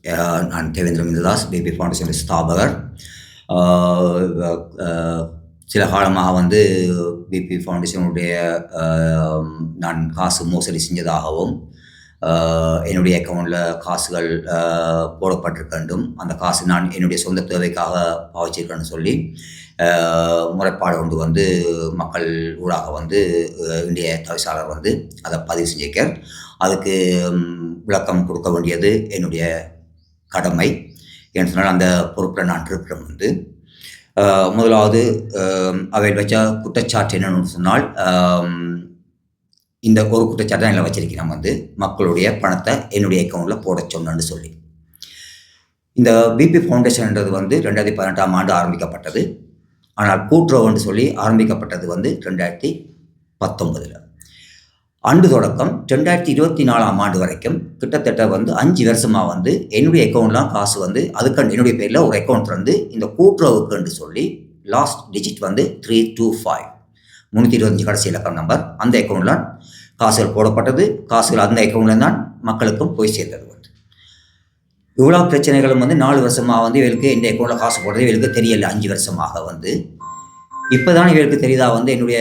நான் Devendra மிந்ததாஸ் BP foundation ஸ்தாபகர். அஹ் அஹ் சில காலமாக வந்து பிபி ஃபவுண்டேஷனுடைய நான் காசு மோசடி செஞ்சதாகவும் என்னுடைய அக்கௌண்ட்டில் காசுகள் போடப்பட்டிருக்கண்டும் அந்த காசு நான் என்னுடைய சொந்த தேவைக்காக பாவிச்சிருக்கேன்னு சொல்லி முறைப்பாடு கொண்டு வந்து மக்கள் ஊடாக வந்து இந்திய தவிசாளர் வந்து அதை பதிவு செஞ்சிருக்கார். அதுக்கு விளக்கம் கொடுக்க வேண்டியது என்னுடைய கடமை. ஏன்னு சொன்னால் அந்த பொறுப்பில் நான் இருக்கிறேன். வந்து முதலாவது அவை வச்ச குற்றச்சாட்டு என்னன்னு சொன்னால், இந்த ஒரு குற்றச்சாட்டு தான் எல்லாம் வச்சிருக்கிறேன். வந்து மக்களுடைய பணத்தை என்னுடைய அக்கௌண்ட்டில் போட சொன்னேன்னு சொல்லி. இந்த பிபி ஃபவுண்டேஷன்ன்றது வந்து 2018ஆம் ஆண்டு ஆரம்பிக்கப்பட்டது. ஆனால் கூட்டுறவுன்னு சொல்லி ஆரம்பிக்கப்பட்டது வந்து 2019. ஆண்டு தொடக்கம் 2024ஆம் ஆண்டு வரைக்கும் கிட்டத்தட்ட வந்து 5 வருஷமாக வந்து என்னுடைய அக்கௌண்ட்லாம் காசு வந்து அதுக்கு என்னுடைய பேரில் ஒரு அக்கௌண்ட் வந்து இந்த கூட்டுறவுக்குன்னு சொல்லி லாஸ்ட் டிஜிட் வந்து 325 325 கடைசி இலக்கம் நம்பர், அந்த அக்கௌண்ட்லாம் காசுகள் போடப்பட்டது. காசுகள் அந்த அக்கௌண்ட்ல தான் மக்களுக்கும் போய் சேர்ந்தது. வந்து இவ்வளோ பிரச்சனைகளும் வந்து 4 வருஷமாக வந்து இவருக்கு எந்த அக்கௌண்ட்டில் காசு போடுறது இவருக்கு தெரியலை. 5 வருஷமாக வந்து இப்போ தான் இவருக்கு தெரியுதா வந்து என்னுடைய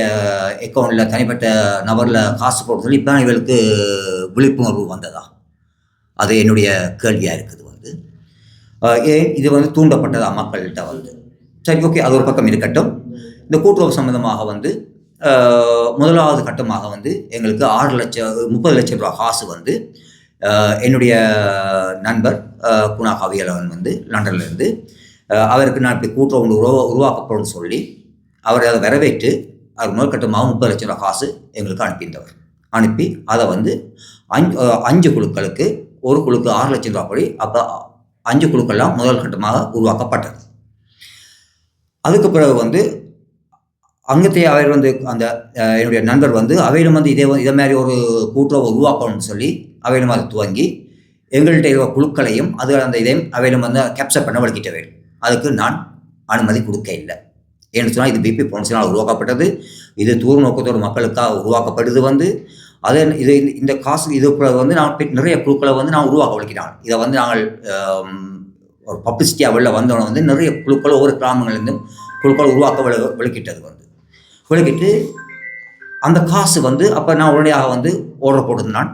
அக்கௌண்ட்டில் தனிப்பட்ட நபரில் காசு போட சொல்லி இப்போ தான் இவருக்கு விழிப்புணர்வு வந்ததா? அது என்னுடைய கேள்வியாக இருக்குது. வந்து ஏன் இது வந்து தூண்டப்பட்டதா மக்கள்கிட்ட வந்து? சரி, ஓகே, அது ஒரு பக்கம் இருக்கட்டும். இந்த கூட்டுறவு சம்மந்தமாக வந்து முதலாவது கட்டமாக வந்து எங்களுக்கு 30 லட்சம் ரூபா காசு வந்து என்னுடைய நண்பர் குணா கவியலவன் வந்து லண்டன்லேருந்து அவருக்கு நான் இப்படி கூட்டுறவு உருவாக்கப்படும் சொல்லி அவர் அதை வரவேற்று அவர் முதல் கட்டமாக 30 லட்சம் ரூபா காசு எங்களுக்கு அனுப்பியிருந்தவர். அனுப்பி அதை வந்து 5 குழுக்களுக்கு, ஒரு குழுக்கு 6 லட்சம் ரூபா படி, அப்போ 5 குழுக்கள்லாம் முதல் கட்டமாக உருவாக்கப்பட்டது. அதுக்கு பிறகு வந்து அங்கத்தையே அவர் வந்து அந்த என்னுடைய நண்பர் வந்து அவையிலும் வந்து இதே மாதிரி ஒரு கூட்டுறவு உருவாக்கணும்னு சொல்லி அவையிலும் அதை துவங்கி எங்கள்கிட்ட இருக்கிற குழுக்களையும் அது அந்த இதையும் அவையிலும் வந்து கேப்சர் பண்ண வலிக்கிட்டவை. அதுக்கு நான் அனுமதி கொடுக்க இல்லை. ஏன்னு சொன்னால் இது பிபி ஃபவுண்டேஷனால் உருவாக்கப்பட்டது. இது தூர் நோக்கத்தோடு மக்களுக்காக உருவாக்கப்படுது. வந்து அதே இது இந்த காசு இது வந்து நான் நிறைய குழுக்களை வந்து நான் உருவாக்க வலிக்கிட்டாங்க. இதை வந்து நாங்கள் ஒரு பப்ளிசிட்டியாக வெளில வந்தோடனே வந்து நிறைய குழுக்களை ஒவ்வொரு கிராமங்கள்லேருந்தும் குழுக்களை உருவாக்க விளக்கிட்டது. வந்து விளக்கிட்டு அந்த காசு வந்து அப்போ நான் உடனடியாக வந்து ஆர்டர் போட்டிருந்தான்.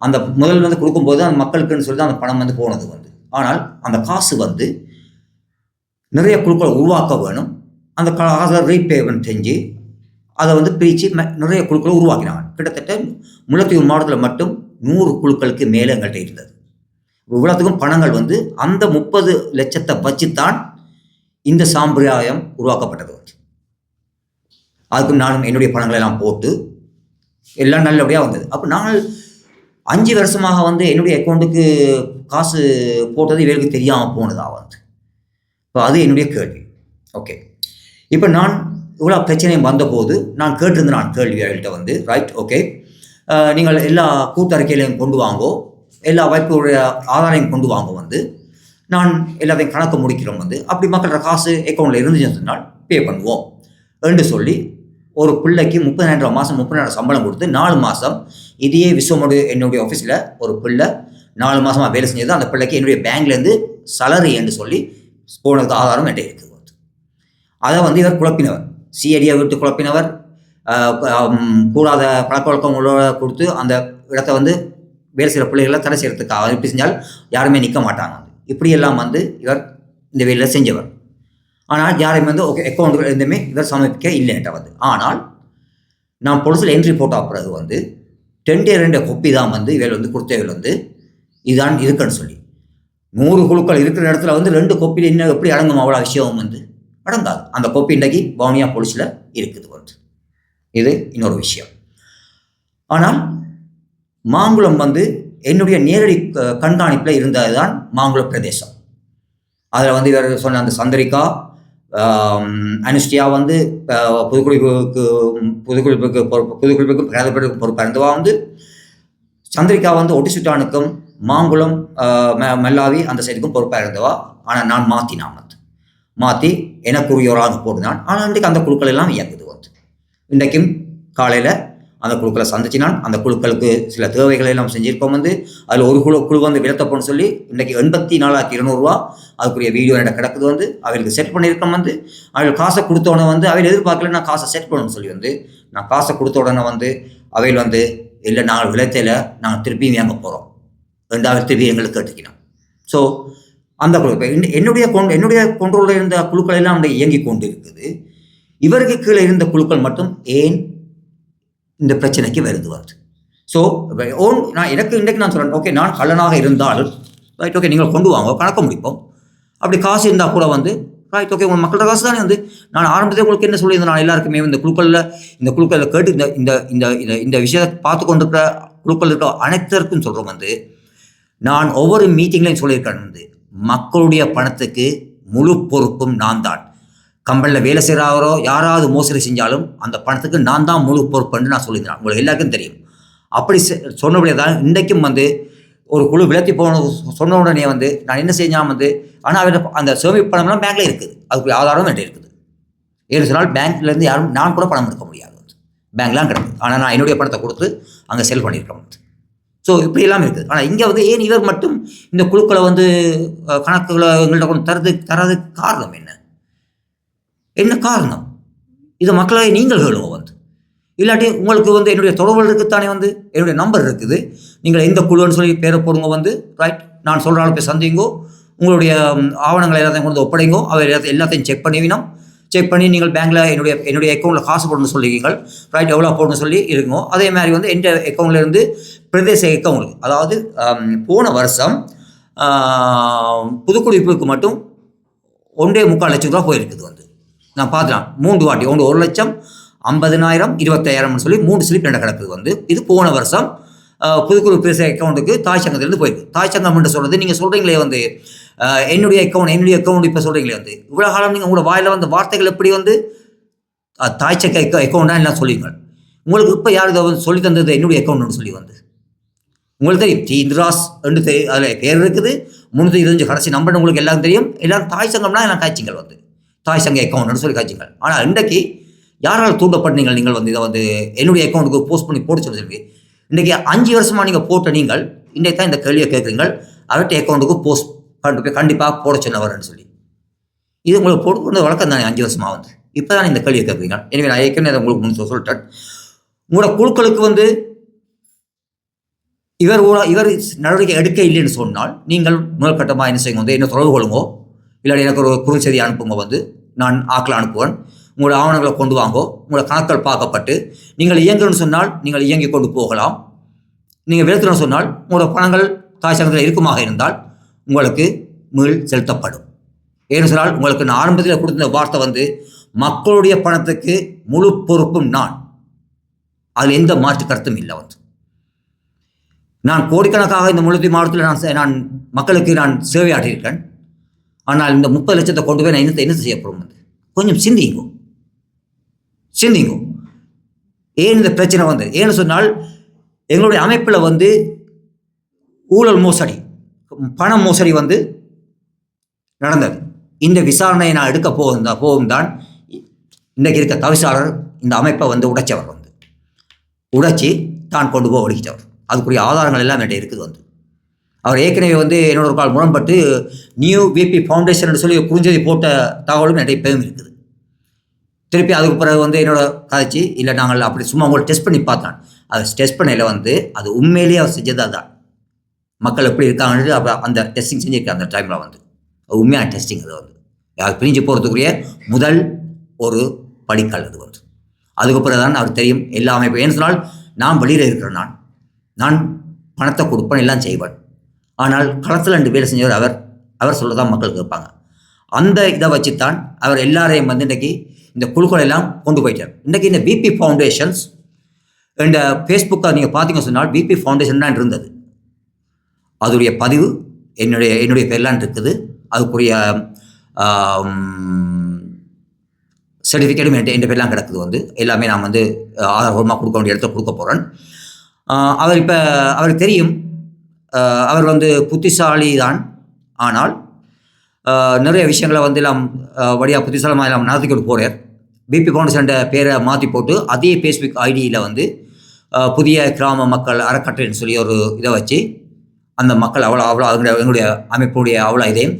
அந்த முதல் வந்து கொடுக்கும்போது அந்த மக்களுக்குன்னு சொல்லி தான் அந்த பணம் வந்து போனது. வந்து ஆனால் அந்த காசு வந்து நிறைய குழுக்களை உருவாக்க வேணும். அந்த காசை ரீபேமெண்ட் செஞ்சு அதை வந்து பிரித்து நிறைய குழுக்களை உருவாக்கினாங்க. கிட்டத்தட்ட முல்லைத்தீவு மாவட்டத்தில் மட்டும் 100 குழுக்களுக்கு மேலே எங்கள்கிட்ட இருந்தது. இவ்வளோத்துக்கும் பணங்கள் வந்து அந்த 30 லட்சத்தை வச்சுத்தான் இந்த சாம்பிரதாயம் உருவாக்கப்பட்டது. அதுக்கு நானும் என்னுடைய பணங்களை எல்லாம் போட்டு எல்லாம் நல்லபடியாக வந்தது. அப்போ நாங்கள் 5 வருஷமாக வந்து என்னுடைய அக்கௌண்ட்டுக்கு காசு போட்டது இவருக்கு தெரியாமல் போனதா? வந்து இப்போ அது என்னுடைய கேள்வி. ஓகே, இப்போ நான் இவ்வளோ பிரச்சனையும் வந்தபோது நான் கேட்டிருந்தேன். நான் கேள்விகள்கிட்ட வந்து ரைட், ஓகே, நீங்கள் எல்லா கூட்டறிக்கையிலையும் கொண்டு வாங்கோ, எல்லா வாய்ப்புடைய ஆதாரையும் கொண்டு வாங்க, வந்து நான் எல்லாத்தையும் கணக்கு முடிக்கிறோம். வந்து அப்படி மக்களோட காசு அக்கௌண்ட்டில் இருந்துச்சுன்னு சொன்னால் பே பண்ணுவோம் என்று சொல்லி ஒரு பிள்ளைக்கு 30,000 மாதம் 30,000 சம்பளம் கொடுத்து 4 மாதம் இதையே விஸ்வமோடு என்னுடைய ஆஃபீஸில் ஒரு பிள்ளை 4 மாதமாக வேலை செஞ்சது. அந்த பிள்ளைக்கு என்னுடைய பேங்க்லேருந்து சலரி என்று சொல்லி போனதுக்கு ஆதாரம் என்கிட்ட இருக்குது. அதை வந்து இவர் குழப்பினவர், சிஐடியை விட்டு குழப்பினவர், கூடாத பழக்க வழக்கங்களோட கொடுத்து அந்த இடத்த வந்து வேலை செய்கிற பிள்ளைகளை தடை செய்கிறதுக்காக இப்படி செஞ்சால் யாருமே நிற்க மாட்டாங்க. இப்படியெல்லாம் வந்து இவர் இந்த வேலையில் செஞ்சவர். ஆனால் யாரையும் வந்து ஓகே அக்கௌண்ட்டுகள் எதுவுமே இவர் சமர்ப்பிக்க இல்லைன்ட்ட வந்து. ஆனால் நான் பொலிசில் என்ட்ரி போட்ட பிறகு வந்து 2 கொப்பி தான் வந்து இவர் வந்து கொடுத்தவர்கள் வந்து இதுதான் இருக்குன்னு சொல்லி 100 குழுக்கள் இருக்கிற இடத்துல வந்து 2 கொப்பியில் இன்னும் எப்படி அடங்கும்? அவ்வளோ விஷயம் வந்து அடங்காது. அந்த கொப்பி இன்றைக்கு வவுனியா போலீஸில் இருக்குது. வந்து இது இன்னொரு விஷயம். ஆனால் மாங்குளம் வந்து என்னுடைய நேரடி கண்காணிப்பில் இருந்தது தான் மாங்குளம் பிரதேசம். அதில் வந்து இவர் சொன்ன அந்த சந்திரிகா, அனுஷ்டியா வந்து புதுக்குடிப்புக்கு பொறுப்பாக இருந்தவா. வந்து சந்திரிகா வந்து ஒட்டிசுட்டானுக்கும் மாங்குளம் மெல்லாவி அந்த சைடுக்கும் பொறுப்பாக இருந்தவா. ஆனால் நான் மாற்றி எனக்குரியவராக போட்டுனான். ஆனால் இன்றைக்கு அந்த குழுக்கள் எல்லாம் இயங்குது. வந்து இன்றைக்கும் காலையில் அந்த குழுக்களை சந்திச்சினான். அந்த குழுக்களுக்கு சில தேவைகளை எல்லாம் செஞ்சிருக்கோம். அதில் ஒரு குழு விலத்தப்போன்னு சொல்லி இன்றைக்கி 84,200 அதுக்குரிய வீடியோ எனக்கு கிடக்குது. அவர்களுக்கு செட் பண்ணியிருக்கோம். அவர்கள் காசை கொடுத்த உடனே அவையில் எதிர்பார்க்கல நான் காசை செட் பண்ணணும்னு சொல்லி நான் காசை கொடுத்த உடனே அவையில் இல்லை நாங்கள் விளைத்தையில் நாங்கள் திருப்பியும் வாங்க போகிறோம் அவர் திருப்பி எங்களுக்கு கேட்டுக்கணும். ஸோ அந்த குழு இப்போ என்னுடைய கொண்டோரில் இருந்த குழுக்கள் எல்லாம் இயங்கி கொண்டு இருக்குது. இவருக்கு கீழே இருந்த குழுக்கள் மட்டும் ஏன் இந்த பிரச்சனைக்கு வருது. ஸோ நான் இன்றைக்கு நான் சொல்கிறேன், ஓகே நான் கள்ளனாக இருந்தால் ரைட், ஓகே நீங்கள் கொண்டு வாங்க கணக்க முடிப்போம். அப்படி காசு இருந்தால் கூட ரைட், ஓகே உங்கள் மக்களோட காசு தானே நான் ஆரம்பத்தில் உங்களுக்கு என்ன சொல்லியிருந்தேன், நான் எல்லாருக்குமே இந்த குழுக்களில் கேட்டு இந்த விஷயத்தை பார்த்து கொண்டிருக்கிற குழுக்கள் இருக்கிற அனைத்தருக்கும் சொல்கிறோம். நான் ஒவ்வொரு மீட்டிங்லையும் சொல்லியிருக்கேன், மக்களுடைய பணத்துக்கு முழு பொறுப்பும் நான் தான். கம்பெனியில் வேலை செய்கிறாரோ யாராவது மோசடி செஞ்சாலும் அந்த பணத்துக்கு நான் தான் முழு பொறுப்புன்னு நான் சொல்லியிருந்தேன். உங்களுக்கு எல்லாருக்கும் தெரியும். அப்படி சொன்னபடியே தான் இன்றைக்கும் ஒரு குழு விலத்தி சொன்ன உடனே நான் என்ன செஞ்சால் ஆனால் அவர் அந்த சேமிப்பு பணம்லாம் பேங்க்கில் இருக்குது. அதுக்கு ஆதாரம் என்கிட்ட இருக்குது. ஏன்னு சொன்னால் பேங்க்லேருந்து யாரும் நான் கூட பணம் எடுக்க முடியாது. பேங்க்லாம் கிடக்குது. ஆனால் நான் என்னுடைய பணத்தை கொடுத்து அங்கே செல் பண்ணியிருக்கேன். ஸோ இப்படியெல்லாம் இருக்குது. ஆனால் இங்கே ஏன் இவர் மட்டும் இந்த குழுக்களை கணக்குகளை எங்கள்கிட்ட கொண்டு தரதுக்கு காரணம் என்ன காரணம்? இதை மக்களை நீங்கள் கேளுங்க. இல்லாட்டி உங்களுக்கு என்னுடைய தொடர்புகள் இருக்குத்தானே, என்னுடைய நம்பர் இருக்குது. நீங்கள் எந்த குழுன்னு சொல்லி பேரை போடுங்க. ரைட், நான் சொல்கிற ஆள் போய் சந்திங்கோ, உங்களுடைய ஆவணங்களை எல்லாத்தையும் கொண்டு ஒப்படைங்கோ. அவர் எல்லாத்தையும் செக் பண்ணி நீங்கள் பேங்க்கில் என்னுடைய அக்கௌண்ட்டில் காசு போடணும்னு சொல்லிக்கிறீங்க. ரைட், எவ்வளோ போடணும்னு சொல்லி இருக்குங்கோ. அதே மாதிரி எந்த அக்கௌண்ட்லேருந்து பிரதேச அக்கௌண்ட்டுக்கு, அதாவது போன வருஷம் புதுக்குடிப்புக்கு மட்டும் 1.25 லட்சம் ரூபா போயிருக்குது. நான் பார்த்துலாம் 3 வாட்டி 1,00,000, 50,000, 25,000 சொல்லி 3 ஸ்லிப் என்ன கிடக்குது. இது போன வருஷம் புதுக்குழு பேச அக்கௌண்ட்டுக்கு தாய் சங்கத்திலேருந்து போயிருக்கு. தாய் சங்கம் என்று சொல்கிறது நீங்கள் சொல்கிறீங்களே என்னுடைய அக்கௌண்ட் இப்போ சொல்கிறீங்களே இவ்வளோ காலம் நீங்கள் உங்களோட வாயில் வார்த்தைகள் எப்படி தாய் சங்க அக்கௌண்ட்டாக எல்லாம் சொல்லிங்க. உங்களுக்கு இப்போ யார் இதை சொல்லி தந்தது என்னுடைய அக்கௌண்ட்னு சொல்லி உங்களுக்கு தெரியும். இந்திராஸ் என்று அதில் பேர் இருக்குது. 325 கடைசி நம்பர் உங்களுக்கு எல்லாம் தெரியும். எல்லாம் தாய் சங்கம்னா எல்லாம் காய்ச்சிங்கள் தாய் சங்க அக்கௌண்ட்னு சொல்லி காய்ச்சிங்கள். ஆனால் இன்றைக்கு யாரால் தூண்டப்பட்டீங்க நீங்கள் இதை என்னுடைய அக்கௌண்ட்டுக்கு போஸ்ட் பண்ணி போட்டு சொல்லியிருக்கு. இன்றைக்கி 5 வருஷமாக நீங்கள் போட்ட நீங்கள் இன்றைக்கு தான் இந்த கேள்வியை கேட்குறீங்கள். அவர்கிட்ட அக்கௌண்ட்டுக்கு போஸ்ட் கண்டிப்பாக போட சொன்னவர்னு சொல்லி. இது உங்களுக்கு போட்டு வழக்கம் தானே 5 வருஷமாக இப்போ தான் இந்த கேள்வியை கேட்குறீங்க. எனவே நான் ஏற்கனவே உங்களுக்கு முன் சொல்லிட்டேன். உங்களோட குழுக்களுக்கு இவர் நடவடிக்கை எடுக்க இல்லைன்னு சொன்னால் நீங்கள் முதல் கட்டமாக என்ன செய்யுங்க, என்ன தொடர்பு கொள்ளுங்கோ. இல்லாட்டி எனக்கு ஒரு குறுஞ்செய்தி அனுப்புங்க. நான் ஆக்கில் அனுப்புவேன். உங்களோட ஆவணங்களை கொண்டு வாங்கோ. உங்களோட கணக்குகள் பார்க்கப்பட்டு நீங்கள் இயங்குன்னு சொன்னால் நீங்கள் இயங்கி கொண்டு போகலாம். நீங்கள் விழுத்துன்னு சொன்னால் உங்களோட பணங்கள் தாய் சங்கத்தில் இருக்குமாக இருந்தால் உங்களுக்கு மீள் செலுத்தப்படும். ஏன்னு சொன்னால் உங்களுக்கு நான் ஆரம்பத்தில் கொடுத்த வார்த்தை மக்களுடைய பணத்துக்கு முழு பொறுப்பும் நான். அதில் எந்த மாற்று கருத்தும் இல்லை. நான் கோடிக்கணக்காக இந்த முழுத்தி மாவட்டத்தில் நான் மக்களுக்கு நான் சேவையாற்றியிருக்கேன். ஆனால் இந்த 30 லட்சத்தை கொண்டு போய் நான் என்ன செய்ய போகிறோம்? கொஞ்சம் சிந்திங்கோ. ஏன் இந்த பிரச்சனை ஏன்னு சொன்னால் எங்களுடைய அமைப்பில் ஊழல் மோசடி, பண மோசடி நடந்தது. இந்த விசாரணையை நான் எடுக்க போகும் தான் இன்றைக்கு இருக்க தவிசாளர் இந்த அமைப்பை உடைச்சவர் உடைச்சி தான் கொண்டு போய் ஒடுக்கிட்டவர். அதுக்குரிய ஆதாரங்கள் எல்லாம் என்கிட்ட இருக்குது. அவர் ஏற்கனவே என்னோட ஒரு கால் முரண்பட்டு நியூ விபி ஃபவுண்டேஷன் சொல்லி குறுஞ்செய்தி போட்ட தகவலும் என்கிட்ட இப்பவும் இருக்குது. திருப்பி அதுக்கு பிறகு என்னோட கதைச்சி இல்லை நாங்கள் அப்படி சும்மா உங்களை டெஸ்ட் பண்ணி பார்த்தேன். அது டெஸ்ட் பண்ணையில் அது உண்மையிலேயே அவர் செஞ்சது அதுதான். மக்கள் எப்படி இருக்காங்கன்னு அப்போ அந்த டெஸ்டிங் செஞ்சுருக்கேன். அந்த டைமில் உண்மையான டெஸ்டிங் அது பிரிஞ்சு போகிறதுக்குரிய முதல் ஒரு படிக்கல் அது அதுக்கு பிறகு தான் அவர் தெரியும் எல்லா அமைப்பு. ஏன்னு சொன்னால் நான் வெளியில் இருக்கிறேன். நான் பணத்தை கொடுப்பேன், எல்லாம் செய்வேன். ஆனால் களத்தில் 2 வேலை செஞ்சவர் அவர் சொல்லதான் மக்கள் கேட்பாங்க. அந்த இதை வச்சுத்தான் அவர் எல்லாரையும் இன்றைக்கி இந்த குழுக்கள் எல்லாம் கொண்டு போயிட்டார். இன்றைக்கி இந்த பிபி ஃபவுண்டேஷன்ஸ் இந்த ஃபேஸ்புக்கை நீங்கள் பார்த்தீங்க சொன்னால் பிபி ஃபவுண்டேஷன் தான் இருந்தது. அதோடைய பதிவு என்னுடைய பேர்லாம் இருக்குது. அதுக்குரிய சர்டிஃபிகேட்டும் என் பேர்லாம் கிடக்குது. எல்லாமே நான் ஆதாரபூர்வமாக கொடுக்க வேண்டிய இடத்துல கொடுக்க போகிறேன். அவருக்கு தெரியும் அவர் புத்திசாலி தான். ஆனால் நிறைய விஷயங்களை எல்லாம் வழியாக புத்திசாலமாக எல்லாம் நடத்திக்கிட்டு போகிறார். பிபி ஃபவுண்டேஷன் பேரை மாற்றி போட்டு அதே ஃபேஸ்புக் ஐடியில் புதிய கிராம மக்கள் அறக்கட்டளைன்னு சொல்லி ஒரு இதை வச்சு அந்த மக்கள் அவ்வளோ எங்களுடைய அமைப்புடைய அவ்வளோ இதையும்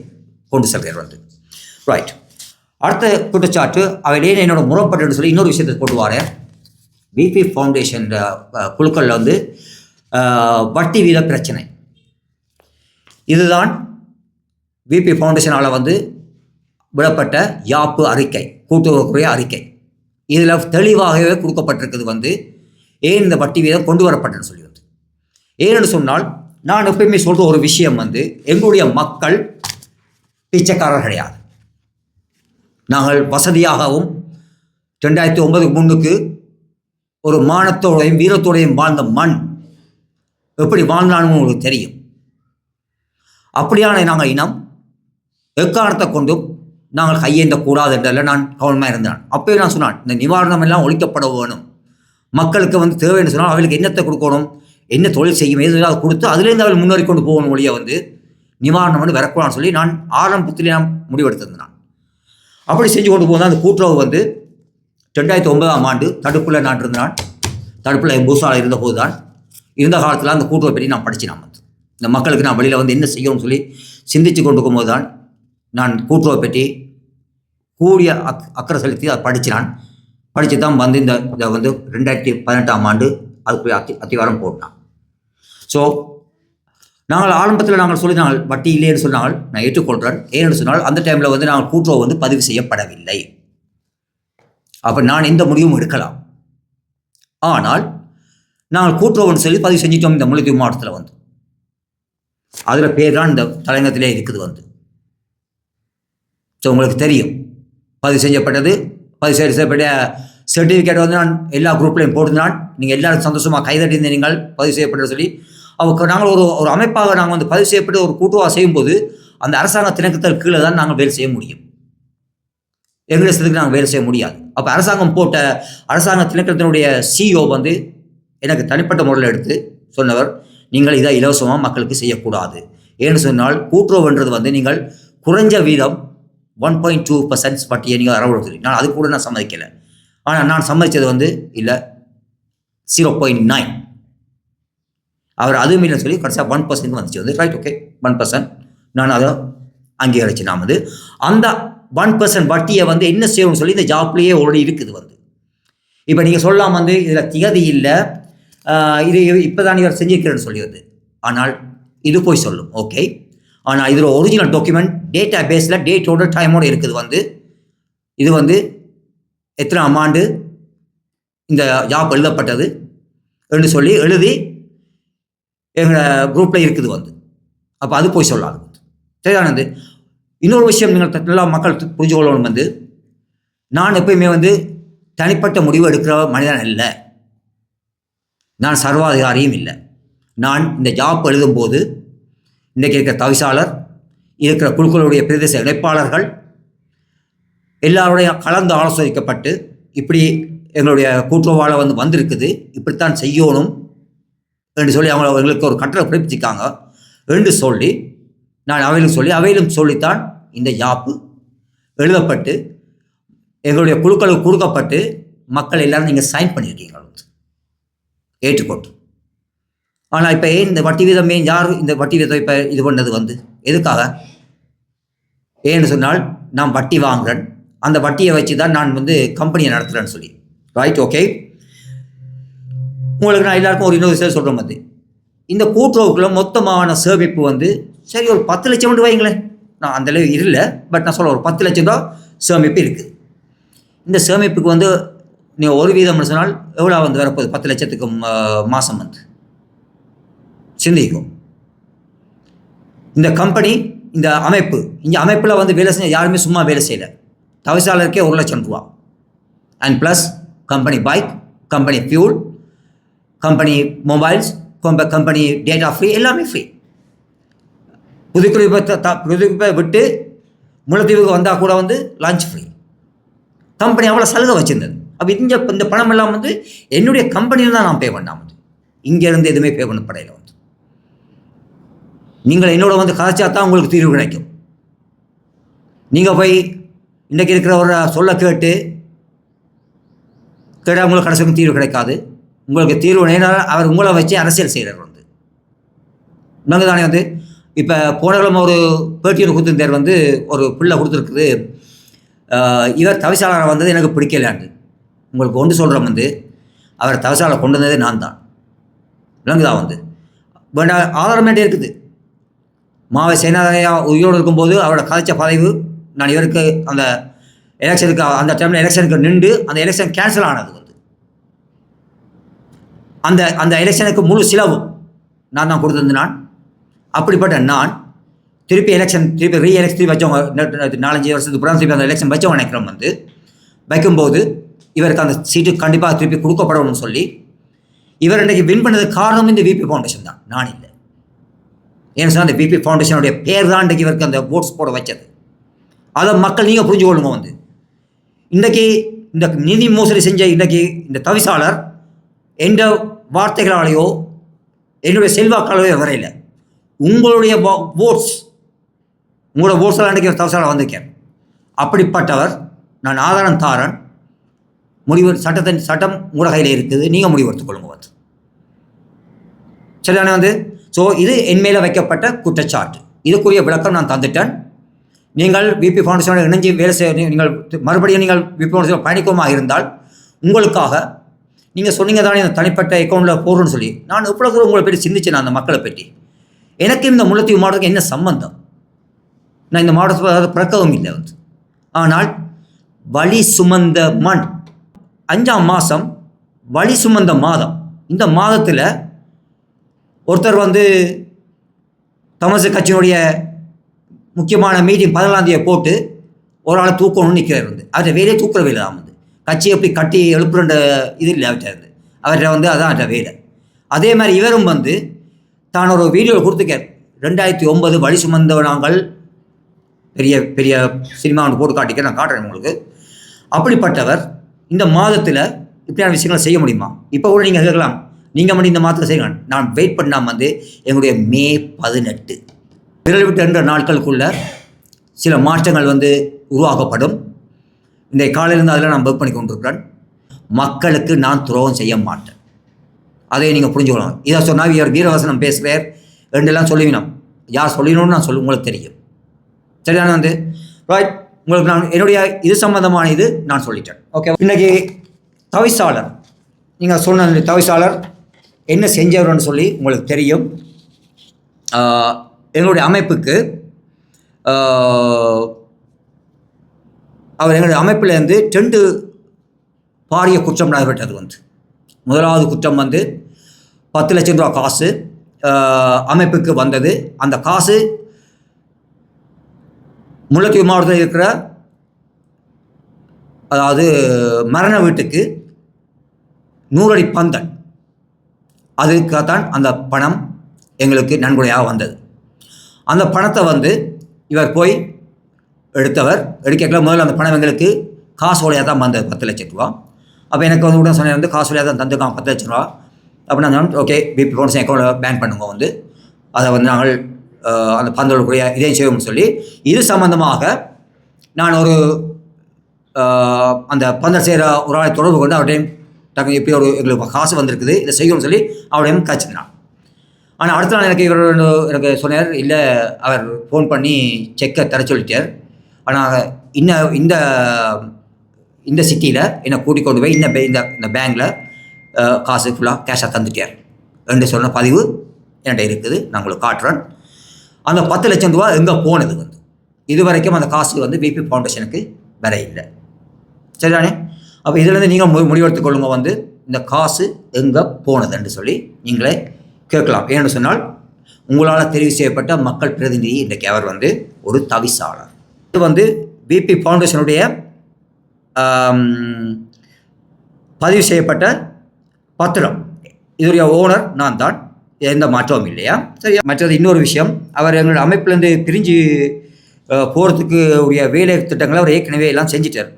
கொண்டு செல்கிறார் வந்து. ரைட். அடுத்த குற்றச்சாட்டு அவையிலே என்னோட முறைப்பட்டுன்னு சொல்லி இன்னொரு விஷயத்தை கொண்டு வரேன். பிபி ஃபவுண்டேஷன் குழுக்களில் வந்து வட்டி வீத பிரச்சனை. இதுதான் பிபி ஃபவுண்டேஷனால் வந்து விடப்பட்ட யாப்பு அறிக்கை, கூட்டுறவுக்குரிய அறிக்கை. இதில் தெளிவாகவே கொடுக்கப்பட்டிருக்குது வந்து ஏன் இந்த வட்டி வீதம் கொண்டு வரப்பட்டதுன்னு சொல்லி வந்து. ஏன்னு சொன்னால் நான் எப்பயுமே சொல்கிற ஒரு விஷயம் வந்து எங்களுடைய மக்கள் பிச்சைக்காரர் கிடையாது. நாங்கள் வசதியாகவும் 2009 முன்னுக்கு ஒரு மானத்தோடையும் வீரத்தோடையும் வாழ்ந்த மண் எப்படி வாழ்ந்தாலும் உங்களுக்கு தெரியும். அப்படியான நாங்கள் இனம் எக்காரணத்தை கொண்டும் நாங்கள் கையேந்தக்கூடாது என்றதில் நான் கவனமாக இருந்தேன். அப்போயே நான் சொன்னான், இந்த நிவாரணம் எல்லாம் ஒழிக்கப்பட வேணும். மக்களுக்கு வந்து தேவைன்னு சொன்னால் அவளுக்கு என்னத்தை கொடுக்கணும், என்ன தொழில் செய்யும், எதாவது கொடுத்து அதுலேருந்து அவள் முன்னேறி கொண்டு போகணும் ஒழிய வந்து நிவாரணம் வந்து வரக்கூடாதுன்னு சொல்லி நான் ஆரம்பத்திலே நான் முடிவெடுத்திருந்தேன். நான் அப்படி செஞ்சு கொண்டு போகும்போது அந்த கூட்டுறவு வந்து 2009ஆம் ஆண்டு தடுப்பில் நான் இருந்தான். தடுப்பில் பூசாவில் இருந்தபோது தான் இருந்த காலத்தில் அந்த கூட்டுறவை பற்றி நான் படிச்சினான். வந்து இந்த மக்களுக்கு நான் வெளியில் வந்து என்ன செய்யணும்னு சொல்லி சிந்தித்து கொண்டு போகும்போது தான் நான் கூட்டுறவை பற்றி கூடிய அக்கறை செலுத்தி அதை படித்து தான் வந்து இதை வந்து 2018ஆம் ஆண்டு அதுக்கு அத்திவாரம் போட்டான். ஸோ நாங்கள் ஆரம்பத்தில் நாங்கள் வட்டி இல்லைன்னு சொன்னால் நான் ஏற்றுக்கொள்கிறேன். ஏன்னு சொன்னால் அந்த டைமில் வந்து நாங்கள் கூட்டுறவு வந்து பதிவு செய்யப்படவில்லை. அப்போ நான் எந்த முடிவும் எடுக்கலாம். ஆனால் நாங்கள் கூட்டுறவுன்னு சொல்லி பதிவு செஞ்சிட்டோம் இந்த முல்லைத்தீவு மாவட்டத்தில் வந்து. அதில் பேர் தான் இந்த தலைநகரத்திலே இருக்குது வந்து. ஸோ உங்களுக்கு தெரியும் பதிவு செய்யப்பட்ட சர்டிஃபிகேட் வந்து நான் எல்லா குரூப்லையும் போட்டுருந்தான். நீங்கள் எல்லாரும் சந்தோஷமாக கைதட்டி நீங்கள் பதிவு செய்யப்பட்டது சொல்லி அவங்க நாங்கள் ஒரு அமைப்பாக நாங்கள் வந்து பதிவு செய்யப்பட்டு ஒரு கூட்டுறவாக செய்யும்போது அந்த அரசாங்க திணைக்களத்திற்கு கீழே தான் நாங்கள் வேலை செய்ய முடியும். எங்களுடைய இடத்துக்கு நாங்கள் வேலை செய்ய முடியாது. அப்போ அரசாங்க திணைக்களத்தினுடைய சிஇஓ வந்து எனக்கு தனிப்பட்ட முறையில் எடுத்து சொன்னவர், நீங்கள் இதை இலவசமாக மக்களுக்கு செய்யக்கூடாது. ஏன்னு சொன்னால் கூட்டுறவுன்றது வந்து நீங்கள் குறைஞ்ச வீதம் 1.2% வட்டியை நீங்கள் அறவுறுத்து. நான் அது கூட நான் சம்மதிக்கலை. ஆனால் நான் சம்மதித்தது வந்து இல்லை 0.9. அவர் அதுவும் இல்லைன்னு சொல்லி கடைசியாக 1% வந்துச்சு வந்து. ரைட், ஓகே, 1% நான் அதை அங்கீகரிச்சு. நாம் வந்து அந்த 1% வட்டியை வந்து என்ன செய்யணும்னு சொல்லி இந்த ஜாப்லேயே ஆல்ரெடி இருக்குது வந்து. இப்போ நீங்கள் சொல்லலாம் வந்து இதில் திகதி இல்லை, இது இப்போ தான் இவர் செஞ்சிருக்கிறேன்னு சொல்லி வந்து. ஆனால் இது போய் சொல்லும், ஓகே. ஆனால் இதில் ஒரிஜினல் டாக்குமெண்ட் டேட்டா பேஸில் டேட்டோட டைமோடு இருக்குது வந்து. இது வந்து எத்தனாம் ஆண்டு இந்த ஜாப் எழுதப்பட்டது என்று சொல்லி எழுதி எங்கள் குரூப்பில் இருக்குது வந்து. அப்போ அது போய் சொல்லாது சரியானது. இன்னொரு விஷயம் நீங்கள் நல்லா மக்கள் புரிஞ்சு கொள்ளணும் வந்து, நான் எப்பயுமே வந்து தனிப்பட்ட முடிவு எடுக்கிற மனிதன் இல்லை, நான் சர்வாதிகாரியும் இல்லை. நான் இந்த ஜாப் எழுதும்போது இன்றைக்கு இருக்கிற தவிசாளர், இருக்கிற குழுக்களுடைய பிரதேச இணைப்பாளர்கள் எல்லாருடைய கலந்து ஆலோசிக்கப்பட்டு இப்படி எங்களுடைய கூட்டுறவாளர் வந்து வந்திருக்குது, இப்படித்தான் செய்யணும் என்று சொல்லி எங்களுக்கு ஒரு கட்டளை பிறப்பிச்சிருக்காங்க என்று சொல்லி நான் அவையிலும் சொல்லித்தான் இந்த ஜாப்பு எழுதப்பட்டு எங்களுடைய குழுக்களுக்கு கொடுக்கப்பட்டு மக்கள் எல்லாரும் நீங்கள் சைன் பண்ணியிருக்கீங்க ஏற்றுக்கொண்டு. ஆனால் இப்போ ஏன் இந்த வட்டி வீதமே யார் இந்த வட்டி வீதத்தை இப்போ இது பண்ணது வந்து எதுக்காக? ஏன்னு சொன்னால் நான் வட்டி வாங்குறேன், அந்த வட்டியை வச்சு தான் நான் வந்து கம்பெனியை நடத்துகிறேன்னு சொல்லி. Right, okay. உங்களுக்கு நான் எல்லாருக்கும் ஒரு இன்னொரு விஷயம் சொல்கிறேன் வந்து, இந்த கூட்டுறவுக்குள்ள மொத்தமான சேமிப்பு வந்து சரி ஒரு 10 லட்சம் மட்டும் வைங்களேன். நான் அந்தளவு இல்லை, பட் நான் சொல்ல ஒரு 10 லட்சம் ரூபா சேமிப்பு இருக்குது. இந்த சேமிப்புக்கு வந்து நீங்கள் 1% சொன்னால் எவ்வளோ வந்து வரப்போகுது? 10 லட்சத்துக்கு மாதம் வந்து சிந்திக்கும். இந்த கம்பெனி, இந்த அமைப்பில் வந்து வேலை செஞ்ச யாருமே சும்மா வேலை செய்யலை. தவிசாளருக்கே 1 லட்சம் ரூபா and plus company bike, company fuel, company mobiles, company data free, எல்லாமே ஃப்ரீ. புதுக்குடிப்பை விட்டு முல்லைத்தீவுக்கு வந்தால் கூட வந்து லஞ்ச் ஃப்ரீ. கம்பெனி அவ்வளோ சலுகை வச்சுருந்தது. அப்போ இந்த பணம் எல்லாம் வந்து என்னுடைய கம்பெனியில் தான் நான் பே பண்ணாமல் வந்து இங்கேருந்து எதுவுமே பே பண்ணப்படையில் வந்து. நீங்கள் என்னோட வந்து கதைச்சா தான் உங்களுக்கு தீர்வு கிடைக்கும். நீங்கள் போய் இன்றைக்கி இருக்கிற ஒரு சொல்ல கேட்டால் உங்களுக்கு கடைசிக்கும் தீர்வு கிடைக்காது. உங்களுக்கு தீர்வு நேராக அவர் உங்களை வச்சு அரசியல் செய்கிறார் வந்து நாங்கள் தானே வந்து இப்போ போனவர்களும் ஒரு பேட்டியில் கொடுத்துருந்தார் வந்து ஒரு பிள்ளை கொடுத்துருக்குது இவர் தவிசாளரை வந்தது எனக்கு பிடிக்கலான்னு உங்களுக்கு ஒன்று சொல்கிறோம் வந்து அவர் தவிசாளரை கொண்டு வந்ததே நான் தான் விலங்குதான் வந்து வேண்டாம் ஆதாரமேட்டே இருக்குது மாவை சேனாதனையா உயிரோடு இருக்கும்போது அவரோட கதைச்ச பதவி நான் இவருக்கு அந்த எலெக்ஷனுக்கு அந்த டைமில் எலெக்ஷனுக்கு நின்று அந்த எலெக்ஷன் கேன்சல் ஆனது வந்து அந்த எலெக்ஷனுக்கு முழு செலவும் நான் தான் கொடுத்துருந்து நான் அப்படிப்பட்ட நான் திருப்பி ரீஎலெக்ஷன் வச்சவங்க 4-5 வருஷத்துக்கு புறம் திருப்பி அந்த எலெக்ஷன் வச்சவங்க நினைக்கிறோம் வந்து வைக்கும்போது இவருக்கு அந்த சீட்டு கண்டிப்பாக திருப்பி கொடுக்கப்படணும்னு சொல்லி இவர் இன்றைக்கு வின் பண்ணதுக்கு காரணம் இந்த விபி ஃபவுண்டேஷன் தான், நான் இல்லை. ஏன்னு சொன்னால் அந்த விபி ஃபவுண்டேஷனுடைய பேர் தான் இன்றைக்கு இவருக்கு அந்த ஓட்ஸ் போட வச்சது. அதை மக்கள் நீங்கள் புரிஞ்சு கொள்ளுங்க வந்து இன்றைக்கி இந்த நிதி மோசடி செஞ்ச இன்றைக்கி இந்த தவிசாளர் எந்த வார்த்தைகளாலேயோ என்னுடைய செல்வாக்காலேயோ வரையில் உங்களுடைய உங்களோட ஓட்ஸெல்லாம் இன்றைக்கி ஒரு தவிசாளர் வந்திருக்கேன். அப்படிப்பட்டவர் நான் ஆதாரம் தாரன், சட்டம் உங்களோட கையில் இருக்குது, நீங்கள் முடிவெடுத்துக் கொள்ளுங்க வந்து சரிதானே வந்து. ஸோ இது என் மேலே வைக்கப்பட்ட குற்றச்சாட்டு, இதுக்குரிய விளக்கம் நான் தந்துட்டேன். நீங்கள் விபி ஃபவுண்டேஷனோட இணைஞ்சு வேலை செய்ய நீங்கள் மறுபடியும் நீங்கள் விபி ஃபவுண்டேஷன் பயணிக்கமாக இருந்தால் உங்களுக்காக நீங்கள் சொன்னீங்க தானே இந்த தனிப்பட்ட அக்கௌண்ட்டில் போடுறேன்னு சொல்லி, நான் எவ்வளோ உங்களை பற்றி சிந்திச்சேன். அந்த மக்களை பற்றி எனக்கு இந்த முல்லைத்தீவு மாவட்டத்துக்கு என்ன சம்பந்தம்? நான் இந்த மாவட்டத்தில் பிறக்கவும் இல்லை வந்து. ஆனால் வழி சுமந்த மண் 5ஆம் மாதம் வழி சுமந்த மாதம். இந்த மாதத்தில் ஒருத்தர் வந்து தமிழக கட்சியினுடைய முக்கியமான மீட்டிங் 14ஆம் தேதியை போட்டு ஒரு ஆளை தூக்கணும்னு நிற்கிறார் வந்து. அவர்கிட்ட வேலையே தூக்குற வேலை தான் வந்து. கட்சியை எப்படி கட்டி எழுப்புற இது இல்லை அவர்கிட்ட அவர்கிட்ட வந்து அதான் அவர்கிட்ட வேலை. அதே மாதிரி இவரும் வந்து தான் ஒரு வீடியோ கொடுத்துக்கார். 2009 வழி சுமந்த நாங்கள் பெரிய பெரிய சினிமா ஒன்று போட்டு காட்டிக்க நான் காட்டுறேன் உங்களுக்கு. அப்படிப்பட்டவர் இந்த மாதத்தில் இப்படியான விஷயங்களை செய்ய முடியுமா? இப்போ கூட நீங்கள் கேட்கலாம், நீங்கள் மட்டும் இந்த மாதத்தில் செய்யலாம். நான் வெயிட் பண்ணாமல் வந்து எங்களுடைய மே 18 விரல் விட்டு என்ற நாட்களுக்குள்ள சில மாற்றங்கள் வந்து உருவாக்கப்படும். இந்த காலையிலேருந்து அதில் நான் ஒர்க் பண்ணி கொண்டிருக்கிறேன். மக்களுக்கு நான் துரோகம் செய்ய மாட்டேன், அதை நீங்கள் புரிஞ்சுக்கணும். இதை சொன்னால் இவர் வீரவசனம் பேசுகிறார் ரெண்டெல்லாம் சொல்லுவினோம். யார் சொல்லிடணும்னு நான் உங்களுக்கு தெரியும் சரியான வந்து ரைட். உங்களுக்கு நான் என்னுடைய இது சம்பந்தமான இது நான் சொல்லிட்டேன். ஓகே, இன்றைக்கி தவிசாளர் நீங்கள் சொன்ன தவிசாளர் என்ன செஞ்சவர்னு சொல்லி உங்களுக்கு தெரியும். எங்களுடைய அமைப்புக்கு அவர் எங்களுடைய அமைப்பிலேருந்து 2 பாரிய குற்றம் நடைபெற்றது வந்து. முதலாவது குற்றம் வந்து 10 லட்சம் ரூபா காசு அமைப்புக்கு வந்தது. அந்த காசு முல்லைத்தீவு மாவட்டத்தில் இருக்கிற அதாவது மரண வீட்டுக்கு 100 அடி பந்தல், அதுக்காகத்தான் அந்த பணம் எங்களுக்கு நன்கொடையாக வந்தது. அந்த பணத்தை வந்து இவர் போய் எடுக்கல. முதல்ல அந்த பணம் எங்களுக்கு காசோலையாக தான் வந்தது 10 லட்சம் ரூபா. அப்போ எனக்கு வந்து உடனே சொன்ன வந்து காசோலையாக தான் தந்துருக்கான் 10 லட்சம் ரூபா. அப்போ நான் ஓகே விபி ஃபவுண்டேஷன் அக்கௌண்ட்டில் பேன் பண்ணுங்க வந்து, அதை வந்து நாங்கள் அந்த பந்தலுக்குரிய இதையும் செய்வோம்னு சொல்லி இது சம்பந்தமாக நான் ஒரு அந்த பந்தல் செய்கிற ஒரு ஆளை தொடர்பு கொண்டு அவர்டையும் டக்கு எப்படி ஒரு எங்களுக்கு காசு வந்திருக்குது இதை செய்யணும்னு சொல்லி அவரையும் காய்ச்சினான். ஆனால் அடுத்த நாள் எனக்கு சொன்னார், இல்லை அவர் ஃபோன் பண்ணி செக்கை தர சொல்லிட்டார். ஆனால் இந்த இந்த சிட்டியில் என்னை கூட்டிக் கொண்டு போய் இந்த பேங்கில் காசு ஃபுல்லாக கேஷாக தந்துட்டார் என்று சொன்ன பதிவு என்கிட்ட இருக்குது. நான் உங்களுக்கு காட்டுறேன். அந்த 10 லட்சம் ரூபா எங்கே போனது வந்து இது வரைக்கும் அந்த காசு வந்து விபி ஃபவுண்டேஷனுக்கு வர இல்லை சரிதானே. அப்போ இதிலேருந்து நீங்கள் முடிவெடுத்துக் கொள்ளுங்க வந்து இந்த காசு எங்கே போனதுன்னு சொல்லி நீங்களே கேட்கலாம். ஏன்னு சொன்னால் உங்களால் தெரிவு செய்யப்பட்ட மக்கள் பிரதிநிதி இன்றைக்கு அவர் வந்து ஒரு தவிசாளர். இது வந்து விபி ஃபவுண்டேஷனுடைய பதிவு செய்யப்பட்ட பத்திரம். இதோடைய ஓனர் நான் தான், எந்த மாற்றமும் இல்லையா சரியா. மற்றது இன்னொரு விஷயம், அவர் எங்களோட அமைப்பிலேருந்து பிரிஞ்சு போகிறதுக்கு உரிய வேலை திட்டங்களை அவர் ஏற்கனவே எல்லாம் செஞ்சிட்டார்.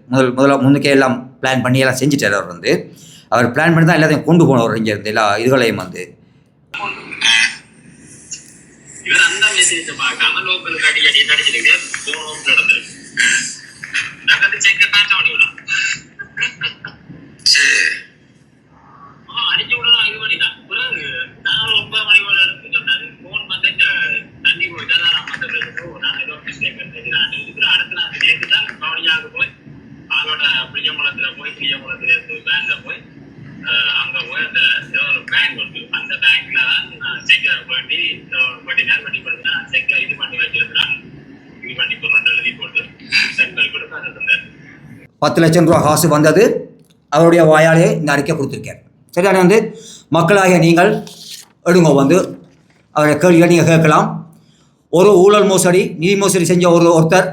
முன்னுக்கே எல்லாம் பிளான் பண்ணி எல்லாம் செஞ்சிட்டார். அவர் வந்து அவர் பிளான் பண்ணி தான் எல்லாத்தையும் கொண்டு போனவர் இங்கேருந்து எல்லா இதுகளையும் வந்து அடிச்சு 10 லட்சம் ரூபா காசு வந்தது அவருடைய வாயாலே இந்த அறிக்கை கொடுத்துருக்கார். சரியான வந்து மக்களாகிய நீங்கள் எடுங்க வந்து அவருடைய கேள்வியை நீங்கள் கேட்கலாம். ஒரு ஊழல் மோசடி நிதி மோசடி செஞ்ச ஒருத்தர்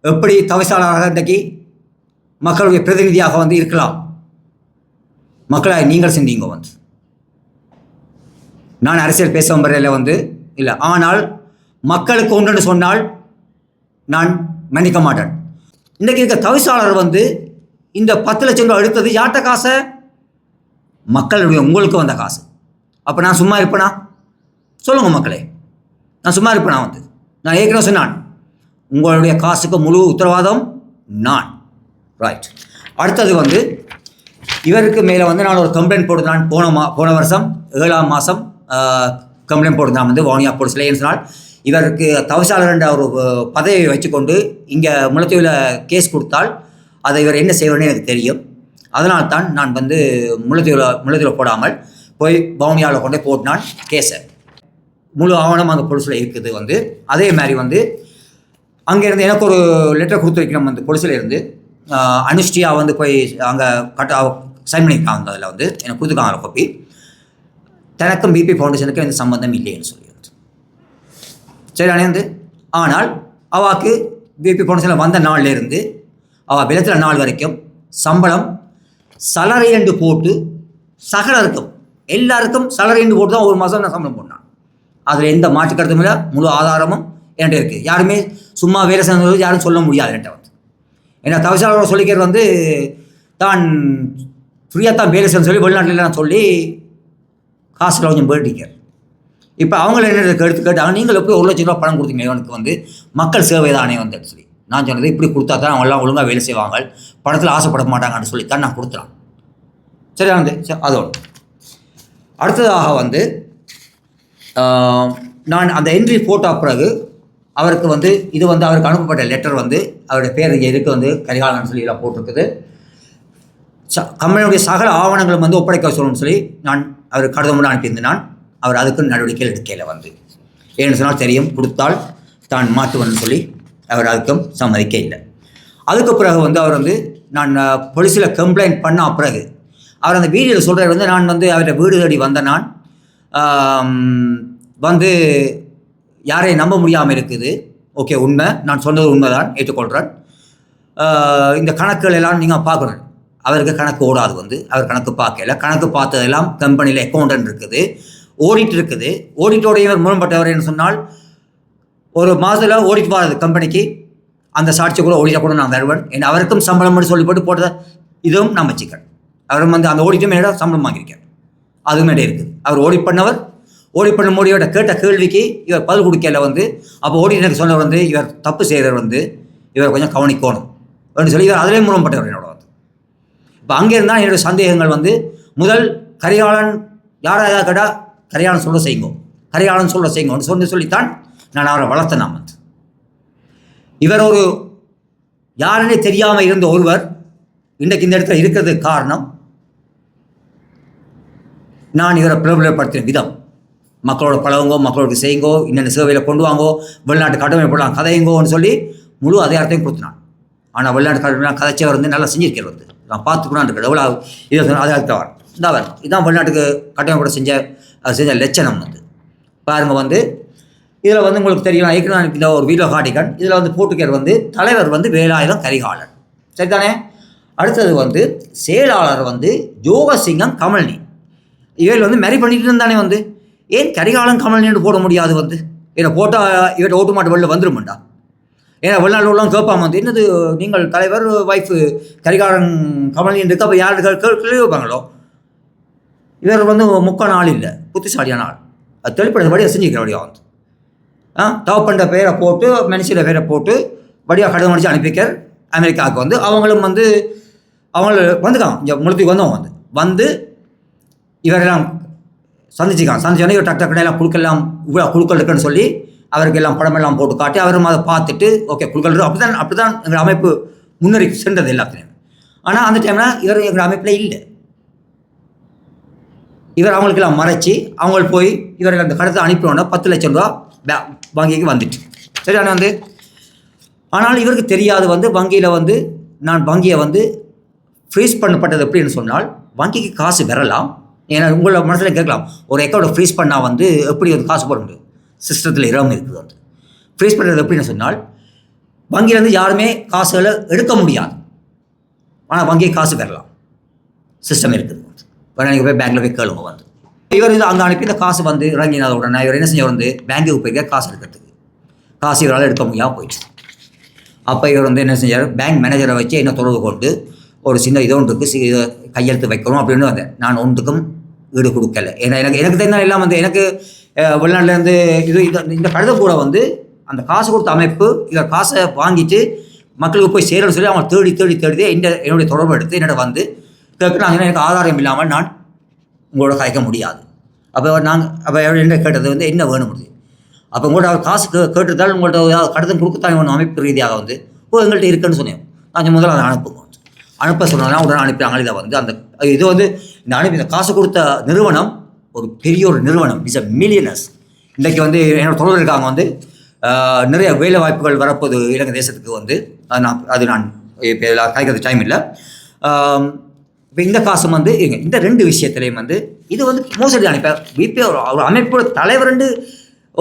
எப்படி தவிசாளராக இன்றைக்கு மக்களுடைய பிரதிநிதியாக வந்து இருக்கலாம்? மக்களாக நீங்கள் சிந்திங்க வந்து. நான் அரசியல் பேச வரையில் வந்து இல்லை, ஆனால் மக்களுக்கு ஒன்றுன்னு சொன்னால் நான் மன்னிக்க மாட்டேன். இன்றைக்கி இருக்க தவிசாளர் வந்து இந்த 10 லட்சம் ரூபா எடுத்தது யார்கிட்ட காசை? மக்களுடைய உங்களுக்கு வந்த காசு. அப்போ நான் சும்மா இருப்பேனா? சொல்லுங்கள் மக்களே, நான் சும்மா இருப்பேனா? வந்து நான் ஏற்கனவே சொன்னான், உங்களுடைய காசுக்கு முழு உத்தரவாதம் நான். ரைட். அடுத்தது வந்து இவருக்கு மேலே வந்து நான் ஒரு கம்ப்ளைண்ட் போட்டுதான் போன வருஷம் 7ஆம் மாதம் கம்ப்ளைண்ட் போட்டுதான் வந்து வவுனியா போலீஸில். ஏன்னு சொன்னால் இவருக்கு தவிசாளர் என்ற ஒரு பதவியை வச்சுக்கொண்டு இங்கே முல்லைத்தீவில் கேஸ் கொடுத்தால் அதை இவர் என்ன செய்வார்னு எனக்கு தெரியும். அதனால் தான் நான் வந்து முல்லைத்தீவில் போடாமல் போய் வவுனியாவில் கொண்டு போட்டினான் கேஸை. முழு ஆவணம் அந்த போலீஸில் இருக்குது வந்து. அதே மாதிரி வந்து அங்கேருந்து எனக்கு ஒரு லெட்டர் கொடுத்துருக்கணும் வந்து போலீஸில் இருந்து. அனுஷ்டியா வந்து போய் அங்கே சைன் பண்ணியிருக்காங்க. அதில் வந்து எனக்கு கொடுத்துருக்காங்க காப்பி. தனக்கும் பிபி ஃபவுண்டேஷனுக்கு எந்த சம்பந்தம் இல்லைன்னு சொல்லி வந்து. சரி வந்து, ஆனால் அவாக்கு பிபி ஃபவுண்டேஷனில் வந்த நாள்லேருந்து அவள் விளத்துல நாள் வரைக்கும் சம்பளம் சலரி என்று போட்டு சகலருக்கும் எல்லாருக்கும் சலரி என்று போட்டு தான் ஒரு மாதம் நான் சம்பளம் போட்டான். அதில் எந்த மாற்றுக்கருத்தும் இல்லை, முழு ஆதாரமும் என்கிட்ட இருக்குது. யாருமே சும்மா வேலை செஞ்சது யாரும் சொல்ல முடியாது என்கிட்ட வந்து. ஏன்னா தவிசாளரோட சொல்லிக்கிறது வந்து தான் ஃப்ரீயாக தான் வேலை செய்யணும்னு சொல்லி வெளிநாட்டில் நான் சொல்லி காசில் கொஞ்சம் போயிட்டிருக்கார். இப்போ அவங்கள என்ன கேட்டாங்க, நீங்கள் எப்படி 1 லட்சம் ரூபா பணம் கொடுத்தீங்க இவனுக்கு வந்து மக்கள் சேவை தானே வந்து சொல்லி. நான் சொன்னது இப்படி கொடுத்தா தான் அவங்களாம் ஒழுங்காக வேலை செய்வாங்க, பணத்தில் ஆசைப்பட மாட்டாங்கன்னு சொல்லி தான் நான் கொடுத்துறான். சரியா வந்து அதோடு அடுத்ததாக வந்து நான் அந்த என்ட்ரி போட்ட பிறகு அவருக்கு வந்து இது வந்து அவருக்கு அனுப்பப்பட்ட லெட்டர் வந்து அவருடைய பேர் எதுக்கு வந்து கரிகாலன் சொல்லி எல்லாம் போட்டிருக்குது. கம்பெனியுடைய சகல ஆவணங்களும் வந்து ஒப்படைக்க சொல்லணும்னு சொல்லி நான் அவர் கடிதம் கூட அனுப்பியிருந்தேன். அவர் அதுக்கு நடவடிக்கைகள் எடுக்கையில் வந்து ஏன்னு சொன்னால் தெரியும், கொடுத்தால் தான் மாட்டுவன்னு சொல்லி அவர் அதுக்கும் சம்மதிக்க இல்லை. அதுக்கு பிறகு வந்து அவர் வந்து நான் போலீஸில் கம்ப்ளைண்ட் பண்ண பிறகு அவர் அந்த வீடியோவில் சொல்கிறார் வந்து நான் வந்து அவரை வீடு தேடி வந்த நான் வந்து யாரையும் நம்ப முடியாமல் இருக்குது. ஓகே, உண்மை, நான் சொன்னது உண்மை தான், ஏற்றுக்கொள்கிறேன். இந்த கணக்குகள் எல்லாம் நீங்கள் பார்க்கணும். அவருக்கு கணக்கு ஓடாது வந்து அவர் கணக்கு பார்க்கல. கணக்கு பார்த்ததெல்லாம் கம்பெனியில் அக்கௌண்டன்ட் இருக்குது, ஓடிட் இருக்குது. ஓடிட்டோடையவர் முரண்பட்டவர் சொன்னால் ஒரு மாதத்தில் ஓடிட் வராது கம்பெனிக்கு. அந்த சாட்சி கூட ஓடிட்டா கூட நான் தருவேன். ஏன்னா அவருக்கும் சம்பளம் மட்டும் சொல்லி போட்டு போட்டதை இதுவும் நான் வச்சுக்கிறேன். அவரும் வந்து அந்த ஓடிட்டும் என்னோட சம்பளம் வாங்கியிருக்கேன், அதுவும் இடையே இருக்குது. அவர் ஓடிட் பண்ணவர், ஓடிட் பண்ண மோடியோட கேட்ட கேள்விக்கு இவர் பதில் கொடுக்கல வந்து. அப்போ ஓடிட்டு சொன்னவர் வந்து இவர் தப்பு செய்கிறவர் வந்து இவர் கொஞ்சம் கவனிக்கணும் அப்படின்னு சொல்லி இவர் அதிலே முரண்பட்டவர் என்னோட வந்து. இப்போ அங்கே இருந்தால் என்னுடைய சந்தேகங்கள் வந்து முதல் கரிகாலன் யாராக கேட்டால் கரிகாலன் சொல்ல செய்யுங்க, கரிகாலன் சொல்ல செய்யுங்க சொல்லித்தான் நான் அவரை வளர்த்தேன். நான் வந்து இவர் ஒரு யாருன்னே தெரியாமல் இருந்த ஒருவர் இன்றைக்கு இந்த இடத்துல இருக்கிறதுக்கு காரணம் நான் இவரை பிரபலப்படுத்தின விதம். மக்களோட பழகுங்கோ, மக்களோட செய்யுங்கோ, இன்னென்ன சேவையில் கொண்டு வாங்கோ, வெளிநாட்டு கடமை போடலாம் கதையுங்கோன்னு சொல்லி முழு அதிகாரத்தையும் கொடுத்தினான். ஆனால் வெளிநாட்டு கடமை கதைச்சவர் வந்து நல்லா செஞ்சிருக்கிறது வந்து நான் பார்த்துக்கூடாது இருக்கிறது எவ்வளோ இதை அதிகாரத்தவர் இந்தாவர். இதுதான் வெளிநாட்டுக்கு கடமை கூட செஞ்ச லட்சணம் வந்து பாருங்கள் வந்து. இதில் வந்து உங்களுக்கு தெரியும், ஏற்கனவே இந்த ஒரு வீடியோ காட்டிக்கன் இதில் வந்து போட்டுக்கிறது வந்து தலைவர் வந்து வேலாயுதம் கரிகாலன், சரிதானே. அடுத்தது வந்து செயலாளர் வந்து யோகசிங்கம் கமல்னி. இவர்கள் வந்து மேரி பண்ணிட்டு இருந்தானே வந்து. ஏன் கரிகாலன் கமல்னின்னு போட முடியாது வந்து? ஏன்னா போட்டால் இவர்கிட்ட ஓட்டு மாட்டு வெளில வந்துருமாண்டா. ஏன்னா வெளிநாடு உள்ளவங்க கேட்பாங்க வந்து என்னது நீங்கள் தலைவர் ஒய்ஃபு கரிகாலன் கமல்னின்னு இருக்கு, அப்போ யார் கேள்வி வைப்பாங்களோ. இவர் வந்து முக்கான ஆள் இல்லை, புத்திசாலியான ஆள். அது தெளிப்படைபடியாக செஞ்சுக்கிற வழியாக வந்து தவப்பண்ட பேரை போட்டு மனுஷியோட பேரை போட்டு வடியாக கடிதம் அடித்து அனுப்பிக்கார் அமெரிக்காவுக்கு வந்து. அவங்களும் வந்து அவங்க வந்துக்காங்க, இங்கே முழுத்துக்கு வந்தவங்க வந்து இவரெல்லாம் சந்திச்சுக்காங்க. இவர் டக்கு கடையெல்லாம் குழுக்கெல்லாம் இவ்வளோ குழுக்கள் இருக்குன்னு சொல்லி அவருக்கு எல்லாம் படமெல்லாம் போட்டு காட்டி அவரும் அதை பார்த்துட்டு ஓகே குழுக்கள் இருக்கும். அப்படி தான் எங்கள் அமைப்பு முன்னேறி சென்றது எல்லாத்துலேயும். ஆனால் அந்த டைமில் இவர் எங்கள் அமைப்பில் இல்லை. இவர் அவங்களுக்கெல்லாம் மறைச்சி அவங்க போய் இவர்கள் அந்த கடத்தை அனுப்பினோன்னா 10 லட்சம் ரூபா வங்கிக்கு வந்துட்டு சரியான வந்து. ஆனால் இவருக்கு தெரியாது வந்து வங்கியில் வந்து நான் வங்கியை வந்து ஃப்ரீஸ் பண்ணப்பட்டது எப்படின்னு சொன்னால், வங்கிக்கு காசு வரலாம். ஏன்னா உங்களோட மனசில் கேட்கலாம், ஒரு அக்கௌண்ட்டை ஃப்ரீஸ் பண்ணால் வந்து எப்படி வந்து காசு போட முடியும், சிஸ்டத்தில் இடம் இருக்குது வந்து. ஃப்ரீஸ் பண்ணுறது எப்படின்னு சொன்னால், வங்கியிலேருந்து யாருமே காசுகளை எடுக்க முடியாது, ஆனால் வங்கிக்கு காசு வரலாம், சிஸ்டம் இருக்குது வந்து. இப்போ நீங்கள் போய் பேங்க்கில் போய் கேளுங்க வந்து. இவர் இது அங்கே அனுப்பி இந்த காசு வந்து இறங்கினத உடனே இவர் என்ன செஞ்ச வந்து பேங்க்குக்கு போய் காசு எடுக்கிறதுக்கு காசு இவரால் எடுக்க முடியாமல் போயிடுச்சு. அப்போ இவர் வந்து என்ன செஞ்சார், பேங்க் மேனேஜரை வச்சு என்ன தொடர்பு கொண்டு ஒரு சின்ன இது ஒன்றுக்கு கையெழுத்து வைக்கணும் அப்படின்னு வந்தேன். நான் ஒன்றுக்கும் ஈடு கொடுக்கல. ஏன்னா எனக்கு தெரிந்தால் எல்லாம் வந்து எனக்கு வெளிநாட்டிலேருந்து இந்த கடிதம் கூட வந்து அந்த காசு கொடுத்த அமைப்பு இதை காசை வாங்கிட்டு மக்களுக்கு போய் சேரணும்னு சொல்லி அவங்க தேடி என்னுடைய தொடர்பு எடுத்து என்னோட வந்து கேட்குறாங்க. எனக்கு ஆதாரம் இல்லாமல் நான் உங்களோட கலைக்க முடியாது. அப்போ என்ன கேட்டது வந்து என்ன வேணும் முடியுது. அப்போ உங்கள்கிட்ட அவர் காசு கேட்டிருந்தாலும் உங்கள்கிட்ட கடிதம் கொடுக்கத்தான் வேணும் அமைப்பு ரீதியாக வந்து எங்கள்கிட்ட இருக்குன்னு சொன்னேன். நான் முதல்ல அதை அனுப்ப சொன்னோன்னா உடனே அனுப்பினாங்க. இதை வந்து அந்த இது வந்து இந்த காசு கொடுத்த நிறுவனம் ஒரு பெரிய ஒரு நிறுவனம், இட்ஸ் அ மில்லியனர்ஸ். இன்றைக்கி வந்து என்னோட தொடர்பு இருக்காங்க வந்து நிறைய வேலை வாய்ப்புகள் வரப்போது இலங்கை தேசத்துக்கு வந்து. நான் இப்போ காய்க்கிறது டைம் இல்லை. இப்போ இந்த காசும் வந்து இந்த 2 விஷயத்துலேயும் வந்து இது வந்து மோசடி அனுப்ப பிபி ஒரு அமைப்போட தலைவர்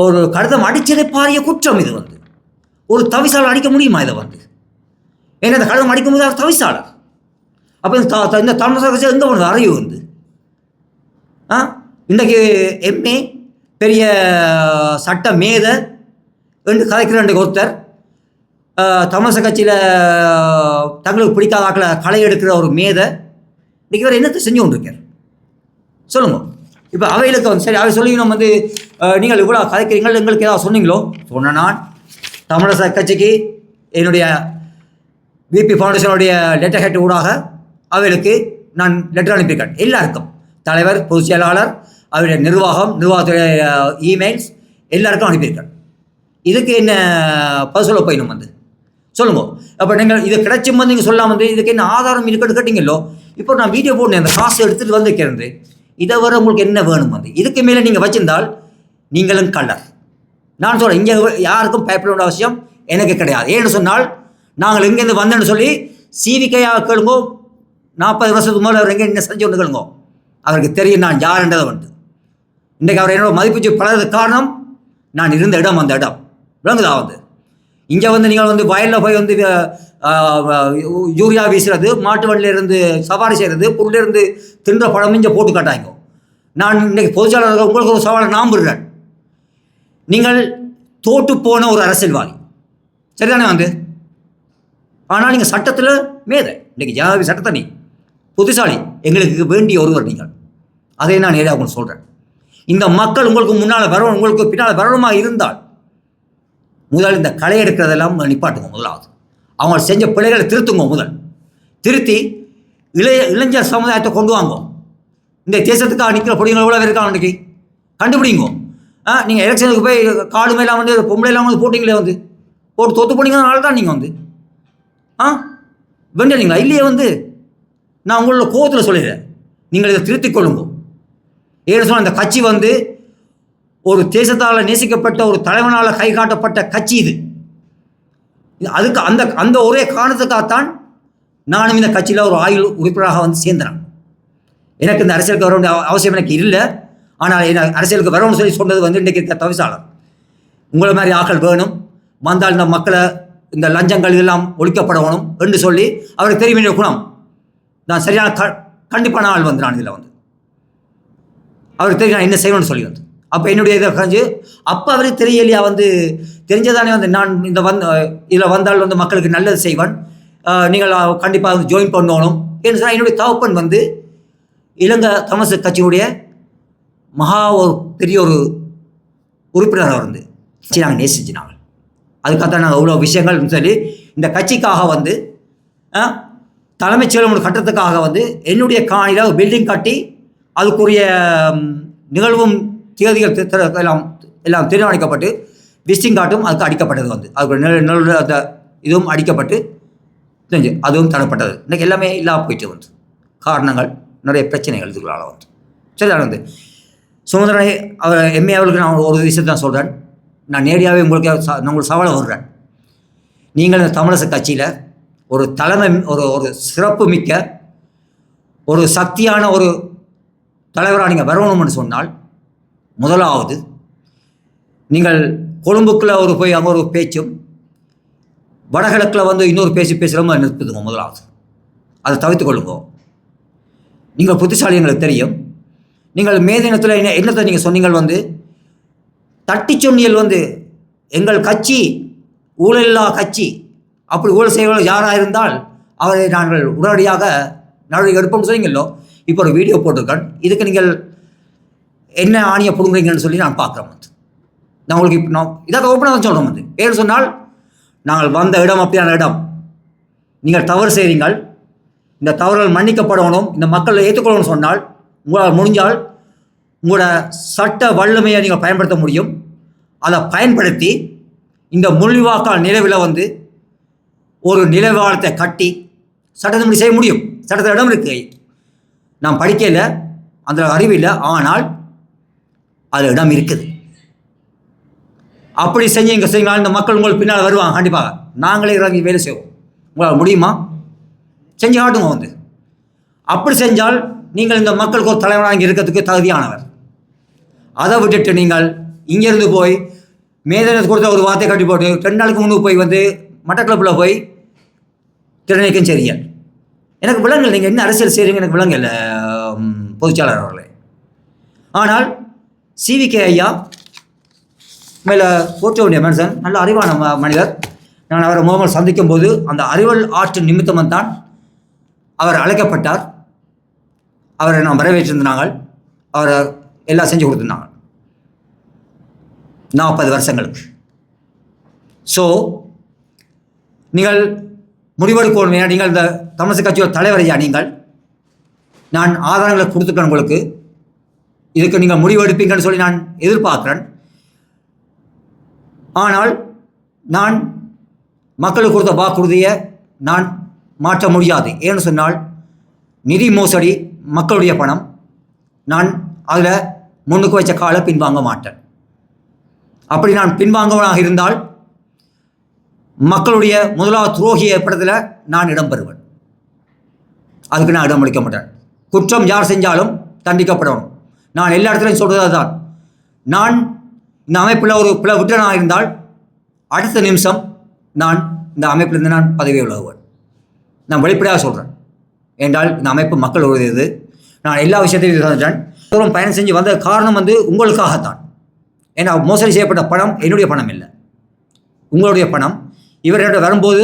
ஒரு கடிதம் அடித்ததை பாரிய குற்றம். இது வந்து ஒரு தவிசாளர் அடிக்க முடியுமா இதை வந்து? ஏன்னா இந்த கடிதம் அடிக்கும் போது அவர் தவிசாளர். அப்போ இந்த தமிழக எங்கே போனது அறிவு வந்து இன்றைக்கு எம்ஏ பெரிய சட்ட மேத ரெண்டு கலைக்கிற ஒருத்தர் தமிழக கட்சியில் தங்களுக்கு பிடிக்காத ஆக்களை களை எடுக்கிற ஒரு மேத இன்றைக்கி வேறு என்னத்தை செஞ்சு கொண்டிருக்கார் சொல்லுங்க. இப்போ அவைகளுக்கு வந்து சரி அவை சொல்லி நம்ம வந்து நீங்கள் இவ்வளோ கதைக்கிறீங்கள் எங்களுக்கு ஏதாவது சொன்னீங்களோ சொன்ன நான் தமிழக கட்சிக்கு என்னுடைய பிபி ஃபவுண்டேஷனுடைய லெட்டர் ஹெட் ஊடாக அவைகளுக்கு நான் லெட்டர் அனுப்பியிருக்கேன். எல்லாருக்கும் தலைவர், பொதுச் செயலாளர், அவருடைய நிர்வாகத்துடைய இமெயில்ஸ் எல்லாருக்கும் அனுப்பியிருக்கேன். இதுக்கு என்ன பதில் சொல்ல போயிடும் வந்து சொல்லுங்க. அப்போ நீங்கள் இது கிடைச்சும் வந்து நீங்கள் சொல்லாமல் வந்து இதுக்கு என்ன ஆதாரம் இருக்குன்னு கேட்டீங்களோ. இப்போ நான் வீடியோ போடணும் அந்த காசு எடுத்துகிட்டு வந்துக்கிறது. இதை வர உங்களுக்கு என்ன வேணும் வந்து இதுக்கு மேலே நீங்கள் வச்சிருந்தால் நீங்களும் கள்ளர். நான் சொல்கிறேன், இங்கே யாருக்கும் பயப்பட வேண்டிய அவசியம் எனக்கு கிடையாது. ஏன்னு சொன்னால் நாங்கள் எங்கேருந்து வந்தேன்னு சொல்லி சிவிக்கையாக கேளுங்கோ. 40 வருஷத்துக்கு மேலே அவர் எங்கே என்ன செஞ்சு கொண்டு கேளுங்கோ. அவருக்கு தெரியும் நான் யாருன்றதை வந்து. இன்றைக்கு அவர் என்னோட மதிப்பிச்சு பழகிறதுக்கு காரணம் நான் இருந்த இடம், அந்த இடம் விளங்குதா வந்து. இங்கே வந்து நீங்கள் வந்து வயலில் போய் வந்து யூரியா வீசுறது, மாட்டு வண்டியிலேருந்து சவாரி செய்கிறது, பொருளிலிருந்து தின்ற பழம் இங்கே போட்டு காட்டாங்க. நான் இன்றைக்கி பொதுச்சாளர் உங்களுக்கு ஒரு சவாலை நான் விடுறேன். நீங்கள் தோட்டு போன ஒரு அரசியல்வாதி சரிதானே வந்து. ஆனால் நீங்கள் சட்டத்தில் மேதை, இன்றைக்கி ஜனாதிபதி சட்டத்தை நீ புத்திசாலி, எங்களுக்கு வேண்டிய ஒருவர் நீங்கள். அதை நான் நேராக உங்களுக்கு சொல்கிறேன். இந்த மக்கள் உங்களுக்கு முன்னால் வரணும், உங்களுக்கு பின்னால் வரணுமா இருந்தால் முதல் இந்த களை எடுக்கிறதெல்லாம் நிப்பாட்டுங்க. முதலாவது அவங்க செஞ்ச பிள்ளைகளை திருத்துங்க. முதல் திருத்தி இளைஞர் சமுதாயத்தை கொண்டு வாங்க. இந்த தேசத்துக்காக நிற்கிற பொடிகள் எவ்வளோ இருக்காங்க இன்றைக்கி கண்டுபிடிங்க. நீங்கள் எலெக்ஷனுக்கு போய் காடு மேலாம் வந்து பொம்பளைலாம் வந்து போட்டிங்களே வந்து போட்டு தோற்று போனீங்கனால தான் நீங்கள் வந்து வேண்டியீங்களா இல்லையே வந்து. நான் உங்களோட கோபத்தில் சொல்லிடுறேன், நீங்கள் இதை திருத்திக் கொள்ளுங்க. ஏன்னு சொன்னால் இந்த கட்சி வந்து ஒரு தேசத்தால் நேசிக்கப்பட்ட ஒரு தலைவனால் கை காட்டப்பட்ட கட்சி இது. அதுக்கு அந்த ஒரே காரணத்துக்காகத்தான் நானும் இந்த கட்சியில் ஒரு ஆயுள் உறுப்பினராக வந்து சேர்ந்தேன். எனக்கு இந்த அரசியலுக்கு வர வேண்டிய அவசியம் எனக்கு இல்லை. ஆனால் அரசியலுக்கு வரணும்னு சொல்லி சொன்னது வந்து இன்றைக்கு இருக்க தவிசாளர். உங்களை மாதிரி ஆக்கள் வேணும், வந்தால் இந்த மக்களை இந்த லஞ்சங்கள் இதெல்லாம் ஒழிக்கப்படணும் என்று சொல்லி அவருக்கு தெரிய வேண்டிய குணம். நான் சரியான கண்டிப்பான ஆள் வந்து நான் இதில் வந்து அவருக்கு தெரியும் நான் என்ன செய்யணும்னு சொல்லி வந்து. அப்போ என்னுடைய இதை கழிஞ்சு அப்போ அவருக்கு தெரியலையா வந்து தெரிஞ்சதானே வந்து நான் இந்த இதில் வந்தால் வந்து மக்களுக்கு நல்லது செய்வேன், நீங்கள் கண்டிப்பாக வந்து ஜாயின் பண்ணணும் என்று சொன்னால் என்னுடைய தகப்பன் வந்து இலங்கை தமிழ் கட்சியினுடைய ஒரு பெரிய ஒரு உறுப்பினராக வந்து கட்சி நாங்கள் நேசிச்சு நாங்கள் அதுக்காகத்தான் நாங்கள் அவ்வளோ விஷயங்கள் சொல்லி இந்த கட்சிக்காக வந்து தலைமைச் செயலர் கட்டுறதுக்காக வந்து என்னுடைய காணியில் பில்டிங் கட்டி அதுக்குரிய நிகழ்வும் தேதிகள் எல்லாம் தீர்மானிக்கப்பட்டு விசிட்டிங் கார்டும் அதுக்கு அடிக்கப்பட்டது வந்து அதுக்கு அந்த இதுவும் அடிக்கப்பட்டு தெரிஞ்சு அதுவும் தரப்பட்டது. இன்றைக்கி எல்லாமே இல்லாமல் போயிட்டு வந்து காரணங்கள் நிறைய பிரச்சனைகள் இதுகளால் வந்து சரி. வந்து சுமந்திரனை அவர் எம்ஏ அவர்களுக்கு நான் ஒரு விஷயத்தை தான் சொல்கிறேன். நான் நேரடியாகவே உங்களுக்கு சவாலை விடுறேன். நீங்கள் இந்த தமிழரசு கட்சியில் ஒரு தலைமை ஒரு சிறப்பு மிக்க ஒரு சக்தியான ஒரு தலைவராக நீங்கள் வரணும்னு சொன்னால், முதலாவது நீங்கள் கொழும்புக்குள்ளே போய் அங்கே ஒரு பேச்சும், வடகிழக்கில் இன்னொரு பேசுகிற மாதிரி நிறுத்துதுங்க. முதலாவது அதை தவிர்த்து கொள்ளுங்க. நீங்கள் புத்திசாலி, எங்களுக்கு தெரியும். நீங்கள் மேதினத்தில் என்னத்தை நீங்கள் சொன்னீங்கள் தட்டி சொன்னியல் எங்கள் கட்சி ஊழலில்லா கட்சி, அப்படி ஊழல் செய்வர்கள் யாராக இருந்தால் அவரை நாங்கள் உடனடியாக நடவடிக்கை எடுப்போம்னு சொன்னீங்களோ. இப்போ ஒரு வீடியோ போட்டிருக்கேன். இதுக்கு நீங்கள் என்ன ஆணியை பிடுங்குறீங்கன்னு சொல்லி நான் பார்க்குறேன். நான் உங்களுக்கு இப்போ இதாக ஓப்பனாக தான் சொல்கிறோம். ஏன்னு சொன்னால், நாங்கள் வந்த இடம் அப்படியான இடம். நீங்கள் தவறு செய்கிறீங்கள், இந்த தவறுகள் மன்னிக்கப்படணும், இந்த மக்களை ஏற்றுக்கொள்ளணும்னு சொன்னால், உங்களால் முடிஞ்சால் உங்களோட சட்ட வல்லமையை நீங்கள் பயன்படுத்த முடியும். அதை பயன்படுத்தி இந்த முள்ளிவாக்கால் நிலவில் ஒரு நிலவாளத்தை கட்டி சட்டத்தை முடி செய்ய முடியும். சட்டத்தில் இடம் இருக்கு. நான் படிக்கல, அந்த அறிவு இல்லை, ஆனால் அதில் இடம் இருக்குது. அப்படி செஞ்சு இங்கே செய்யலாம். இந்த மக்கள் உங்களுக்கு பின்னால் வருவாங்க கண்டிப்பாக. நாங்களே இறங்கி வேலை செய்வோம். உங்களால் முடியுமா? செஞ்சு காட்டுங்க. அப்படி செஞ்சால் நீங்கள் இந்த மக்களுக்கு ஒரு தலைவராக இங்கே இருக்கிறதுக்கு தகுதியானவர். அதை விட்டுட்டு நீங்கள் இங்கேருந்து போய் மேதனத்து கொடுத்த ஒரு வார்த்தை கட்டி போட்டு 2 நாளுக்கு முன்பு போய் மட்டக்களப்பில் போய் திறனைக்கும் சரியல். எனக்கு விலங்கல். நீங்கள் என்ன அரசியல் செய்கிறீங்க எனக்கு விலங்கல் பொதுச்சாளர் அவர்களே. ஆனால் CVK ஐயா மேலே போற்ற வேண்டிய மனுஷன், நல்ல அறிவான மனிதர். நான் அவரை முகமல் சந்திக்கும் போது அந்த அறிவல் ஆற்று நிமித்தம் தான் அவர் அழைக்கப்பட்டார். அவரை நான் வரவேற்றிருந்தாங்க. அவரை எல்லாம் செஞ்சு கொடுத்துருந்தாங்க 40 வருஷங்களுக்கு. ஸோ நீங்கள் முடிவெடுக்கணும். ஏன்னா நீங்கள் இந்த தமிழரசு கட்சியோட தலைவரையா நீங்கள். நான் ஆதாரங்களை கொடுத்துட்டேன் உங்களுக்கு. இதுக்கு நீங்கள் முடிவெடுப்பீங்கன்னு சொல்லி நான் எதிர்பார்க்குறேன். ஆனால் நான் மக்களுக்கு கொடுத்த வாக்குறுதியை நான் மாற்ற முடியாது. ஏன்னு சொன்னால், நிதி மோசடி, மக்களுடைய பணம். நான் அதில் முன்னுக்கு வச்ச காலை பின்வாங்க மாட்டேன். அப்படி நான் பின்வாங்குவனாக இருந்தால் மக்களுடைய முதலாவது துரோகிய படத்தில் நான் இடம்பெறுவேன். அதுக்கு நான் இடம் அளிக்க மாட்டேன். குற்றம் யார் செஞ்சாலும் தண்டிக்கப்படணும். நான் எல்லா இடத்துலையும் சொல்கிறது அதுதான். நான் இந்த அமைப்பில் ஒரு பிள்ளை விட்டனாக இருந்தால் அடுத்த நிமிஷம் நான் இந்த அமைப்பிலிருந்து நான் பதவியை விலகுவேன். நான் வெளிப்படையாக சொல்கிறேன். என்றால் இந்த அமைப்பு மக்கள் உறுதியது. நான் எல்லா விஷயத்தையும் சொல்கிறேன். பயணம் செஞ்சு வந்த காரணம் உங்களுக்காகத்தான். ஏன்னா மோசடி செய்யப்பட்ட பணம் என்னுடைய பணம் இல்லை, உங்களுடைய பணம். இவர்கிட்ட வரும்போது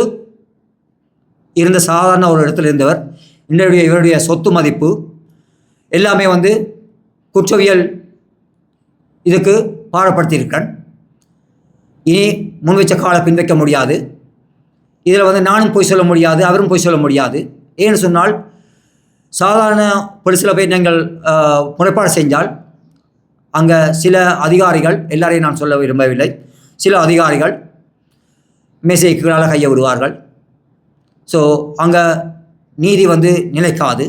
இருந்த சாதாரண ஒரு இடத்துல இருந்தவர். இவருடைய சொத்து மதிப்பு எல்லாமே குற்றவியல் இதுக்கு பாடப்படுத்தியிருக்கேன். இனி முன் வச்ச காலை பின்வைக்க முடியாது. இதில் நானும் போய் சொல்ல முடியாது, அவரும் போய் சொல்ல முடியாது. ஏன்னு சொன்னால், சாதாரண போலீஸில் போய் நீங்கள் முறைப்பாடு செஞ்சால் அங்கே சில அதிகாரிகள், எல்லாரையும் நான் சொல்ல விரும்பவில்லை, சில அதிகாரிகள் மேசைக்குள்ளால் கையை விடுவார்கள். ஸோ அங்கே நீதி நிலைக்காது.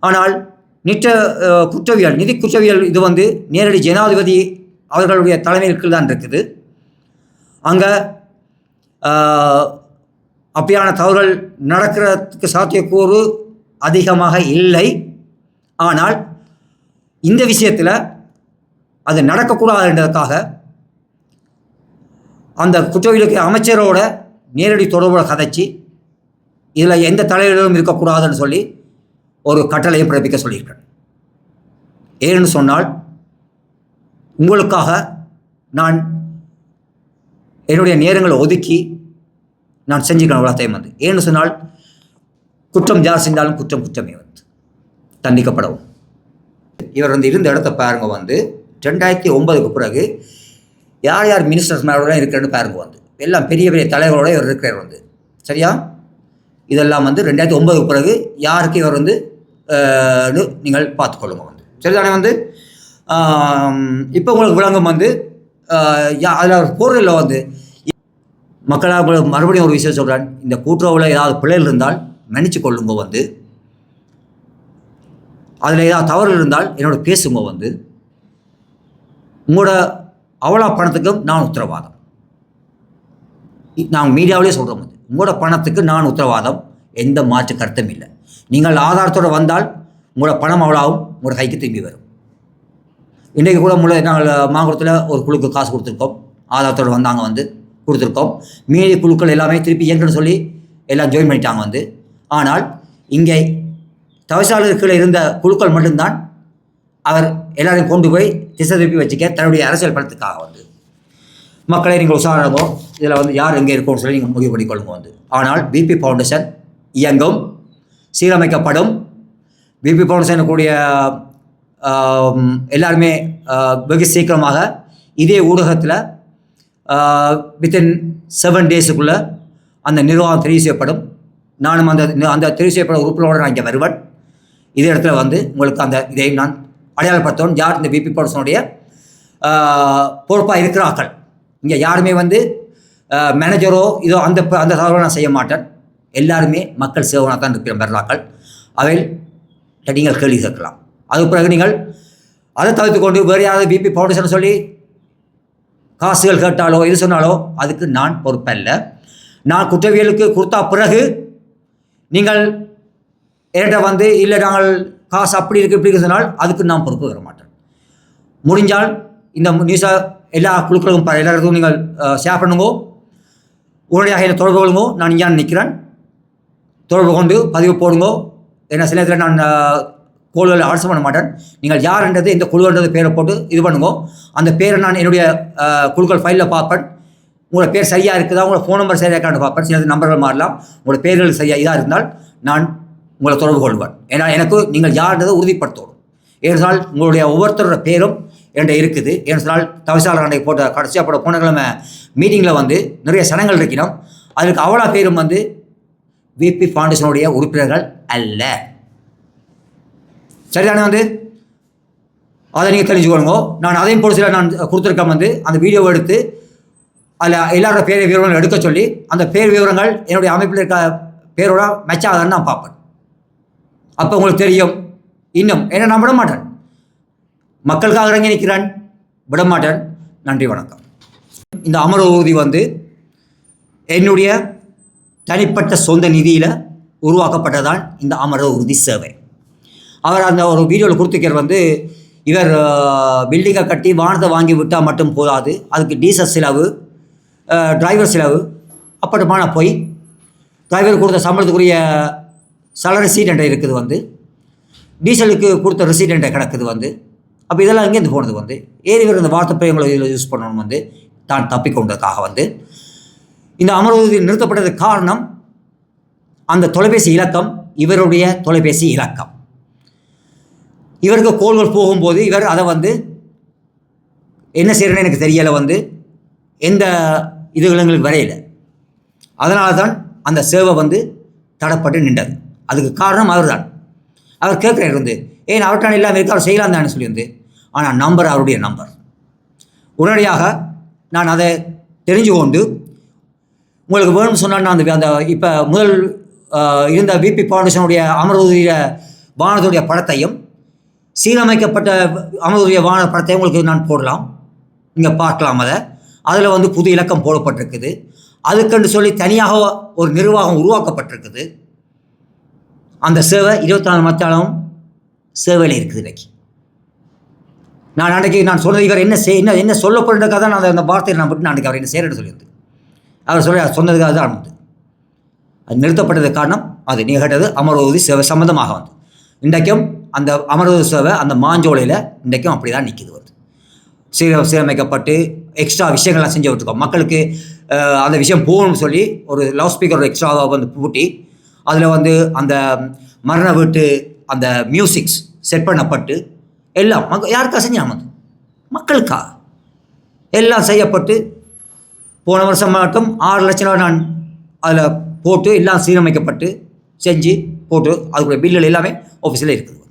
ஆனால் குற்றவியல், நிதி குற்றவியல் இது நேரடி ஜனாதிபதி அவர்களுடைய தலைமைக்கு தான் இருக்குது. அங்கே அப்படியான தவறுகள் நடக்கிறதுக்கு சாத்தியக்கூறு அதிகமாக இல்லை. ஆனால் இந்த விஷயத்தில் அது நடக்கக்கூடாதுன்றதுக்காக அந்த குற்றவியலுக்கு அமைச்சரோட நேரடி தொடர்போட கதைச்சி இதில் எந்த தலைவர்களும் இருக்கக்கூடாதுன்னு சொல்லி ஒரு கட்டளையை பிறப்பிக்க சொல்லியிருக்கேன். ஏன்னு சொன்னால், உங்களுக்காக நான் என்னுடைய நேரங்களை ஒதுக்கி நான் செஞ்சுக்கிறேன் எல்லாத்தையும். ஏன்னு சொன்னால், குற்றம் யார் செஞ்சாலும் குற்றமே தண்டிக்கப்படவும். இவர் இருந்த இடத்த பாருங்க. 2009க்கு பிறகு யார் யார் மினிஸ்டர்ஸ் மேலோட இருக்கிறன்னு பாருங்க. எல்லாம் பெரிய பெரிய தலைவரோட இவர் இருக்கிறார். சரியா? இதெல்லாம் 2009க்கு பிறகு யாருக்கு இவர் நீங்கள் பார்த்துக்கொள்ளுங்க. சரிதானே? இப்போ உங்களுக்கு விளங்கும் அதில் அவர் போரில் மக்களாக மறுபடியும் ஒரு விஷயம் சொல்கிறேன். இந்த கூட்டுறவில் ஏதாவது பிள்ளைகள் இருந்தால் மன்னிச்சு கொள்ளுங்க. அதில் ஏதாவது தவறு இருந்தால் என்னோட பேசுங்க. உங்களோட அவ்வளோ பணத்துக்கும் நான் உத்தரவாதம். நாங்கள் மீடியாவிலே சொல்கிறோம், உங்களோட பணத்துக்கு நான் உத்தரவாதம், எந்த மாற்று கருத்தும் இல்லை. நீங்கள் ஆதாரத்தோடு வந்தால் உங்களோட பணம் அவ்வளோவும் உங்களோட கைக்கு திரும்பி வரும். இன்றைக்கு கூட நாங்கள் மாங்குளத்தில் ஒரு குழுக்கு காசு கொடுத்துருக்கோம், ஆதாரத்தோடு வந்தாங்க கொடுத்துருக்கோம். மீதி குழுக்கள் எல்லாமே திருப்பி இயங்குன்னு சொல்லி எல்லாம் ஜாயின் பண்ணிட்டாங்க ஆனால் இங்கே தவிசாளருக்குள்ள இருந்த குழுக்கள் மட்டும்தான் அவர் எல்லாரையும் கொண்டு போய் திசை திருப்பி வச்சுக்க தன்னுடைய அரசியல் பணத்துக்காக மக்களை நீங்கள் உஷாராகோ, இதில் யார் எங்கே இருக்கும்னு சொல்லி நீங்கள் முடிவு பண்ணிக்கொள்ளுங்க ஆனால் பிபி ஃபவுண்டேஷன் இயங்கும், சீரமைக்கப்படும். பிபி ஃபவுண்டேஷனுக்குரிய எல்லாருமே வெகு சீக்கிரமாக இதே ஊடகத்தில் வித்தின் 7 டேஸுக்குள்ளே அந்த நிர்வாகம் தெரிவு செய்யப்படும். நானும் அந்த தெரிவு செய்யப்பட உறுப்பினரோடு நான் இங்கே வருவேன். இதே இடத்துல உங்களுக்கு இதை நான் அடையாளப்படுத்தணும், யார் இந்த பிபி ஃபவுண்டேஷனுடைய பொறுப்பாக இருக்கிறார்கள். இங்கே யாருமே மேனேஜரோ இதோ அந்த தகவலை நான் செய்ய மாட்டேன். எல்லாருமே மக்கள் சேவனாக தான் இருக்கிற பெறாக்கள். அவை நீங்கள் கேள்வி கேட்கலாம். அதுக்கு பிறகு நீங்கள் அதை தவிர்த்து கொண்டு வேறு யாராவது பிபி ஃபவுண்டேஷன் சொல்லி காசுகள் கேட்டாலோ எது சொன்னாலோ அதுக்கு நான் பொறுப்பல்ல. நான் குற்றவியலுக்கு கொடுத்தா பிறகு நீங்கள் என்கிட்ட இல்லை நாங்கள் காசு அப்படி இருக்குது இப்படி இருக்கு சொன்னால் அதுக்கு நான் பொறுப்பு வர மாட்டேன். முடிஞ்சால் இந்த நியூஸை எல்லா குழுக்களுக்கும் எல்லாருக்கும் நீங்கள் ஷேர் பண்ணுங்கோ, உடனடியாக என்னை தொடர்பு கொள்ளுங்கோ. நான் இங்கே நிற்கிறேன், தொடர்பு கொண்டு பதிவு போடுங்கோ. ஏன்னா சில நேரத்தில் நான் கோள்களை ஆட்சி பண்ண மாட்டேன். நீங்கள் யார்ன்றது இந்த குழுன்றது பேரை போட்டு இது பண்ணுங்கோ. அந்த பேரை நான் என்னுடைய குழுக்கள் ஃபைலில் பார்ப்பேன். உங்களோட பேர் சரியாக இருக்குதா, உங்களோட ஃபோன் நம்பர் சரியாக இருக்கான்னு பார்ப்பேன். சில நம்பர்கள் மாறலாம். உங்களோட பேர்கள் சரியாக இதாக இருந்தால் நான் உங்களை தொடர்பு கொள்வேன். ஏன்னா எனக்கு நீங்கள் யார்ன்றதை உறுதிப்படுத்தணும். ஏனென்றால் உங்களுடைய ஒவ்வொருத்தரோட பேரும் என்கிட்ட இருக்குது. ஏனென்றால் தவிசாளர் அன்றைக்கு போட்ட கடைசியாக போட்ட போன கிழமை மீட்டிங்கில் நிறைய சனங்கள் இருக்கணும். அதுக்கு அவ்வளோ பேரும் பிபி ஃபவுண்டேஷனுடைய உறுப்பினர்கள் அல்ல. சரிதானே அதை நீங்கள் தெரிஞ்சுக்கொள்ளுங்க. நான் அதையும் போலீஸில் நான் கொடுத்துருக்கேன் அந்த வீடியோவை எடுத்து அதில் எல்லாரோட பேர் விவரங்கள் எடுக்க சொல்லி அந்த பேர் விவரங்கள் என்னுடைய அமைப்பில் இருக்க பேரோட மெச்சாதான்னு நான் பார்ப்பேன். அப்போ உங்களுக்கு தெரியும். இன்னும் என்ன நான் விட மாட்டேன், மக்களுக்காக இறங்கி நிற்கிறேன், விட மாட்டேன். நன்றி, வணக்கம். இந்த அமர ஊர்தி என்னுடைய தனிப்பட்ட சொந்த நிதியில் உருவாக்கப்பட்டதான் இந்த அமர ஊர்தி சேவை. அவர் அந்த ஒரு வீடியோவில் கொடுத்துக்கிற இவர் பில்டிங்கை கட்டி வானத்தை வாங்கி விட்டால் மட்டும் போதாது, அதுக்கு டீசல் செலவு, டிரைவர் செலவு, அப்பட்டமான போய் டிரைவர் கொடுத்த சம்பளத்துக்குரிய சலரி சீட் என்ற இருக்குது, டீசலுக்கு கொடுத்த ரிசீட் என்ற கிடக்குது. அப்போ இதெல்லாம் எங்கேருந்து போனது ஏறிவர் இந்த வார்த்தை பிரயோகங்களை இதில் யூஸ் பண்ணணும் தான் தப்பிக்கொண்டதுக்காக இந்த அமர்வுறுதி நிறுத்தப்பட்டதுக்கு காரணம் அந்த தொலைபேசி இலக்கம் இவருடைய தொலைபேசி இலக்கம். இவருக்கு கோல்கள் போகும்போது இவர் அதை என்ன செய்யறேன்னு எனக்கு தெரியலை, எந்த இதுகள் எங்களுக்கு வரையலை. அதனால தான் அந்த சேவை தடப்பட்டு நின்றது. அதுக்கு காரணம் அவர் தான். அவர் கேட்குறாரு ஏன் அவர்கிட்ட இல்லாமல் இருக்கு, அவர் செய்யலாம் தானே சொல்லி ஆனால் நம்பர் அவருடைய நம்பர். உடனடியாக நான் அதை தெரிஞ்சு கொண்டு உங்களுக்கு வேணும்னு சொன்னால் நான் அந்த இப்போ முதல் இருந்த பிபி ஃபவுண்டேஷனுடைய அமர்வுடைய வானத்துடைய படத்தையும் சீரமைக்கப்பட்ட அமர்வுடைய வான படத்தையும் உங்களுக்கு நான் போடலாம், நீங்கள் பார்க்கலாம். அதில் புது இலக்கம் போடப்பட்டிருக்குது. அதுக்கென்று சொல்லி தனியாக ஒரு நிர்வாகம் உருவாக்கப்பட்டிருக்குது. அந்த சேவை 24 மணித்தாலும் சேவையில் இருக்குது. இன்றைக்கி நான் சொன்னது இவர் என்ன சொல்லப்படுறதுக்காக தான் நான் அந்த வார்த்தையை நான் விட்டு அன்றைக்கி அவர் என்ன செய்யறது சொல்லியிருந்து அவர் சொன்னதுக்காக தான் அது நிறுத்தப்பட்டதுக்கு காரணம் அது நிகழ்ந்தது அமர்வுறுதி சேவை சம்மந்தமாக இன்றைக்கும் அந்த அமர்வுறுதி சேவை அந்த மாஞ்சோலையில் இன்றைக்கும் அப்படி தான் நிற்கிது. சீரமைக்கப்பட்டு எக்ஸ்ட்ரா விஷயங்கள்லாம் செஞ்சு விட்டுருக்கோம். மக்களுக்கு அந்த விஷயம் போகணும்னு சொல்லி ஒரு லவுட் ஸ்பீக்கர் எக்ஸ்ட்ராவாக பூட்டி அதில் அந்த மரண வீட்டு அந்த மியூசிக்ஸ் செட் பண்ணப்பட்டு எல்லாம் யாருக்கா செஞ்சாங்க மக்களுக்காக எல்லாம் செய்யப்பட்டு போன வருஷம் மட்டும் 6 லட்சம் ரூபா நான் அதில் போட்டு எல்லாம் சீரமைக்கப்பட்டு செஞ்சு போட்டு அதுக்குரிய பில்லுகள் எல்லாமே ஆஃபீஸில் இருக்குது.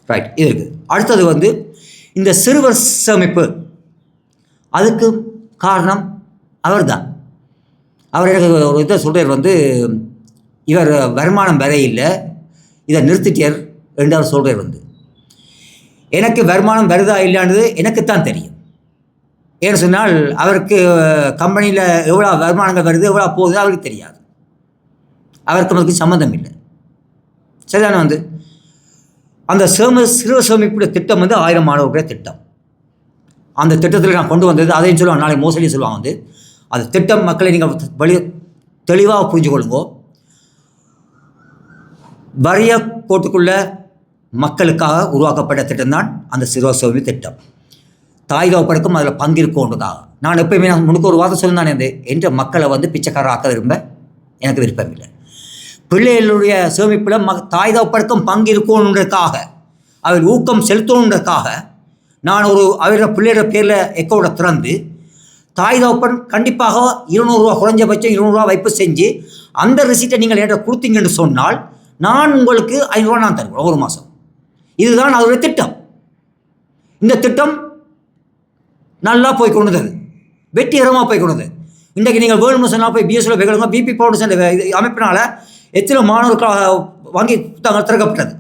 ரைட், இது இருக்குது. அடுத்தது இந்த சிறுவர் சேமிப்பு, அதுக்கு காரணம் அவர் தான். அவர் எனக்கு ஒரு இதை சொல்கிறார், இவர் வருமானம் வர இல்லை, இதை நிறுத்திட்டார் என்று அவர் சொல்கிறார். எனக்கு வருமானம் வருதா இல்லைன்றது எனக்குத்தான் தெரியும். ஏன்னு சொன்னால் அவருக்கு கம்பெனியில் எவ்வளோ வருமானங்கள் வருது, எவ்வளோ போகுது அவருக்கு தெரியாது. அவருக்கு அதுக்கு சம்மந்தம் இல்லை. சரிதானே? அந்த சிறுவ சேமிப்புடைய திட்டம் 1000 மாணவர்களுடைய திட்டம். அந்த திட்டத்தில் நான் கொண்டு வந்தது அதையும் சொல்லுவாங்க, நாளைக்கு மோசடி சொல்லுவாங்க. அந்த திட்டம் மக்களை நீங்கள் தெளிவாக புரிஞ்சு கொள்ளுங்கோ. வறிய கோட்டுக்குள்ள மக்களுக்காக உருவாக்கப்பட்ட திட்டம் தான் அந்த சிறுவ சேமிப்பு திட்டம். தாய் தகப்பனுக்கும் அதில் பங்கிருக்கோன்றதாக. நான் எப்பயுமே முன்னுக்கு ஒரு வார்த்தை சொல்லியிருந்தானே, என்ற மக்களை பிச்சைக்காரராக்க எனக்கு விருப்பம் இல்லை. பிள்ளைகளுடைய சேமிப்பில் தாய் தகப்பனுக்கும் பங்கு இருக்கணுன்றதுக்காக, அவர் ஊக்கம் செலுத்தணுன்றதுக்காக நான் அவரோட பிள்ளையோட பேரில் அக்கௌண்ட்டை திறந்து, தாய் தகப்பன் கண்டிப்பாக 200 ரூபா, குறைஞ்சபட்சம் 200 ரூபா வைப்பு செஞ்சு அந்த ரிசீட்டை நீங்கள் என்கிட்ட கொடுத்தீங்கன்னு சொன்னால் நான் உங்களுக்கு 500 ரூபா நான் தருவேன் ஒரு மாதம். இதுதான் அதோடைய திட்டம். இந்த திட்டம் நல்லா போய் கொண்டது, வெற்றிகரமாக போய் கொண்டது. இன்றைக்கு நீங்கள் வேணும்னு சொன்னால் போய் பிஎஸ்சியில் போய்க்கொள்ளுங்க. பிபி ஃபவுண்டேஷன் அமைப்பினால் எத்தனை மாணவர்களுக்காக வாங்கி புத்தகங்கள் திறக்கப்பட்டது.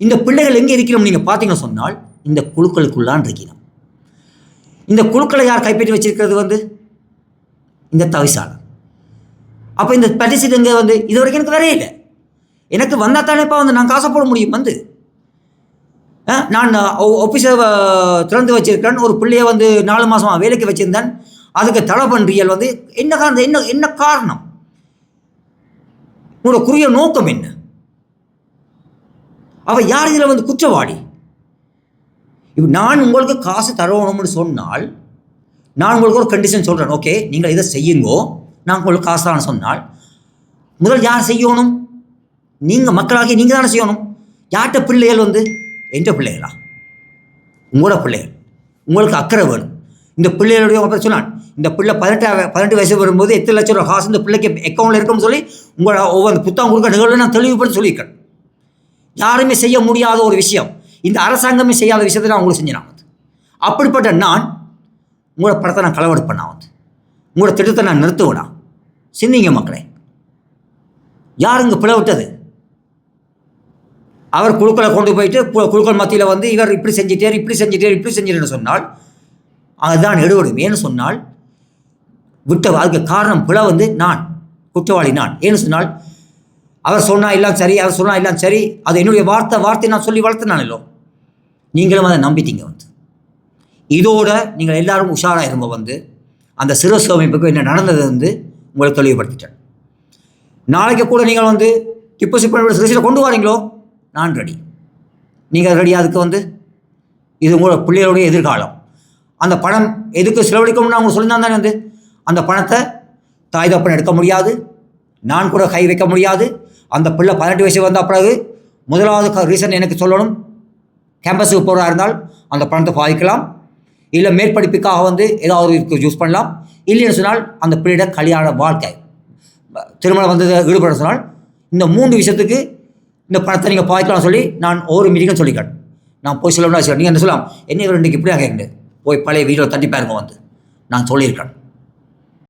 இந்த பிள்ளைகள் எங்கே இருக்கிறோம் நீங்கள் பார்த்தீங்கன்னு சொன்னால் இந்த குழுக்களுக்குள்ளான் இருக்கிறோம். இந்த குழுக்களை யார் கைப்பற்றி வச்சிருக்கிறது? இந்த தவிசாளர். அப்போ இந்த பரிசீட்டு எங்கே இது வரைக்கும் எனக்கு வரவே இல்லை. எனக்கு வந்தால் தானேப்பா நான் காசை போட முடியும். நான் ஆஃபீஸை திறந்து வச்சிருக்கேன். ஒரு பிள்ளையை 4 மாதமாக வேலைக்கு வச்சுருந்தேன். அதுக்கு தடை பண்ணுறியல் என்ன காரணம்? என்ன காரணம்? உங்களோட குறிய நோக்கம் என்ன? அவள் யார் இதில் குற்றவாளி? இப்போ நான் உங்களுக்கு காசு தரணும்னு சொன்னால் நான் உங்களுக்கு ஒரு கண்டிஷன் சொல்கிறேன். ஓகே, நீங்கள் இதை செய்யுங்கோ, நான் உங்களுக்கு காசு தானே சொன்னால் முதல் யார் செய்யணும்? நீங்கள் மக்களாகி நீங்கள் தானே செய்யணும். யார்கிட்ட பிள்ளைகள் என்ற பிள்ளைகளா? உங்களோட பிள்ளைகள். உங்களுக்கு அக்கறை வேணும். இந்த பிள்ளைகளுடைய சொன்னான், இந்த பிள்ளை 18 வயசு வரும்போது 8 லட்சம் ரூபா காசு இந்த பிள்ளைக்கு அக்கௌண்ட்டில் இருக்குன்னு சொல்லி உங்களோட ஒவ்வொரு புத்தகம் கொடுக்க நிகழ்வு நான் தெளிவுபடுத்தி சொல்லியிருக்கேன். யாருமே செய்ய முடியாத ஒரு விஷயம், இந்த அரசாங்கமே செய்யாத விஷயத்தை நான் உங்களுக்கு செஞ்சேன். அப்படிப்பட்ட நான் உங்களோட படத்தை நான் களவெடுப்பேன். உங்களோட திட்டத்தை நான் நிறுத்துவேனா? சிந்திங்க மக்களே. யார் இங்கே பிழை விட்டது? அவர் குழுக்களை கொண்டு போயிட்டு குழுக்கள் மத்தியில் இவர் இப்படி செஞ்சிட்டேன்னு சொன்னால் அதுதான் எடுபடும். ஏன்னு சொன்னால் அதுக்கு காரணம் பிழை நான், குற்றவாளி நான். ஏன்னு சொன்னால் அவர் சொன்னால் எல்லாம் சரி, அவர் சொன்னால் எல்லாம் சரி, அது என்னுடைய வார்த்தை நான் சொல்லி வளர்த்து நான் இல்லை. நீங்களும் அதை நம்பிட்டீங்க. இதோட நீங்கள் எல்லாரும் உஷாராக இருங்க. அந்த சிறு சேமிப்புக்கு என்ன நடந்தது உங்களுக்கு தெளிவுபடுத்திட்டேன். நாளைக்கு கூட நீங்கள் டிபாசிட் பண்ண ரிசீட்டை கொண்டு வரீங்களோ, நான் ரெடி. நீங்கள் ரெடி. அதுக்கு இது உங்களோட பிள்ளைகளுடைய எதிர்காலம். அந்த பணம் எதுக்கு செலவழிக்கணும்னு அவங்க சொல்லியிருந்தா தானே அந்த பணத்தை தாய் தகப்பன் எடுக்க முடியாது, நான் கூட கை வைக்க முடியாது. அந்த பிள்ளை 18 வயசு வந்த பிறகு முதலாவது ரீசன் எனக்கு சொல்லணும். கேம்பஸுக்கு போகிறதா இருந்தால் அந்த பணத்தை பாதிக்கலாம், இல்லை மேற்படிப்புக்காக ஏதாவது யூஸ் பண்ணலாம். இல்லைன்னு சொன்னால் அந்த பிள்ளையோட கல்யாண வாழ்க்கை, திருமணம் ஈடுபட சொன்னால் இந்த 3 விஷயத்துக்கு இந்த பணத்தை நீங்கள் பாதிக்கலாம் சொல்லி நான் ஒரு மீட்டிங்கும் சொல்லிக்கிறேன். நான் போய் சொல்லணும்னா நீங்கள் என்ன சொல்லலாம், என்ன இவர் இன்றைக்கு இப்படியாக கேட்குறேன், போய் பழைய வீடியோ தட்டி பாருங்க நான் சொல்லியிருக்கேன்.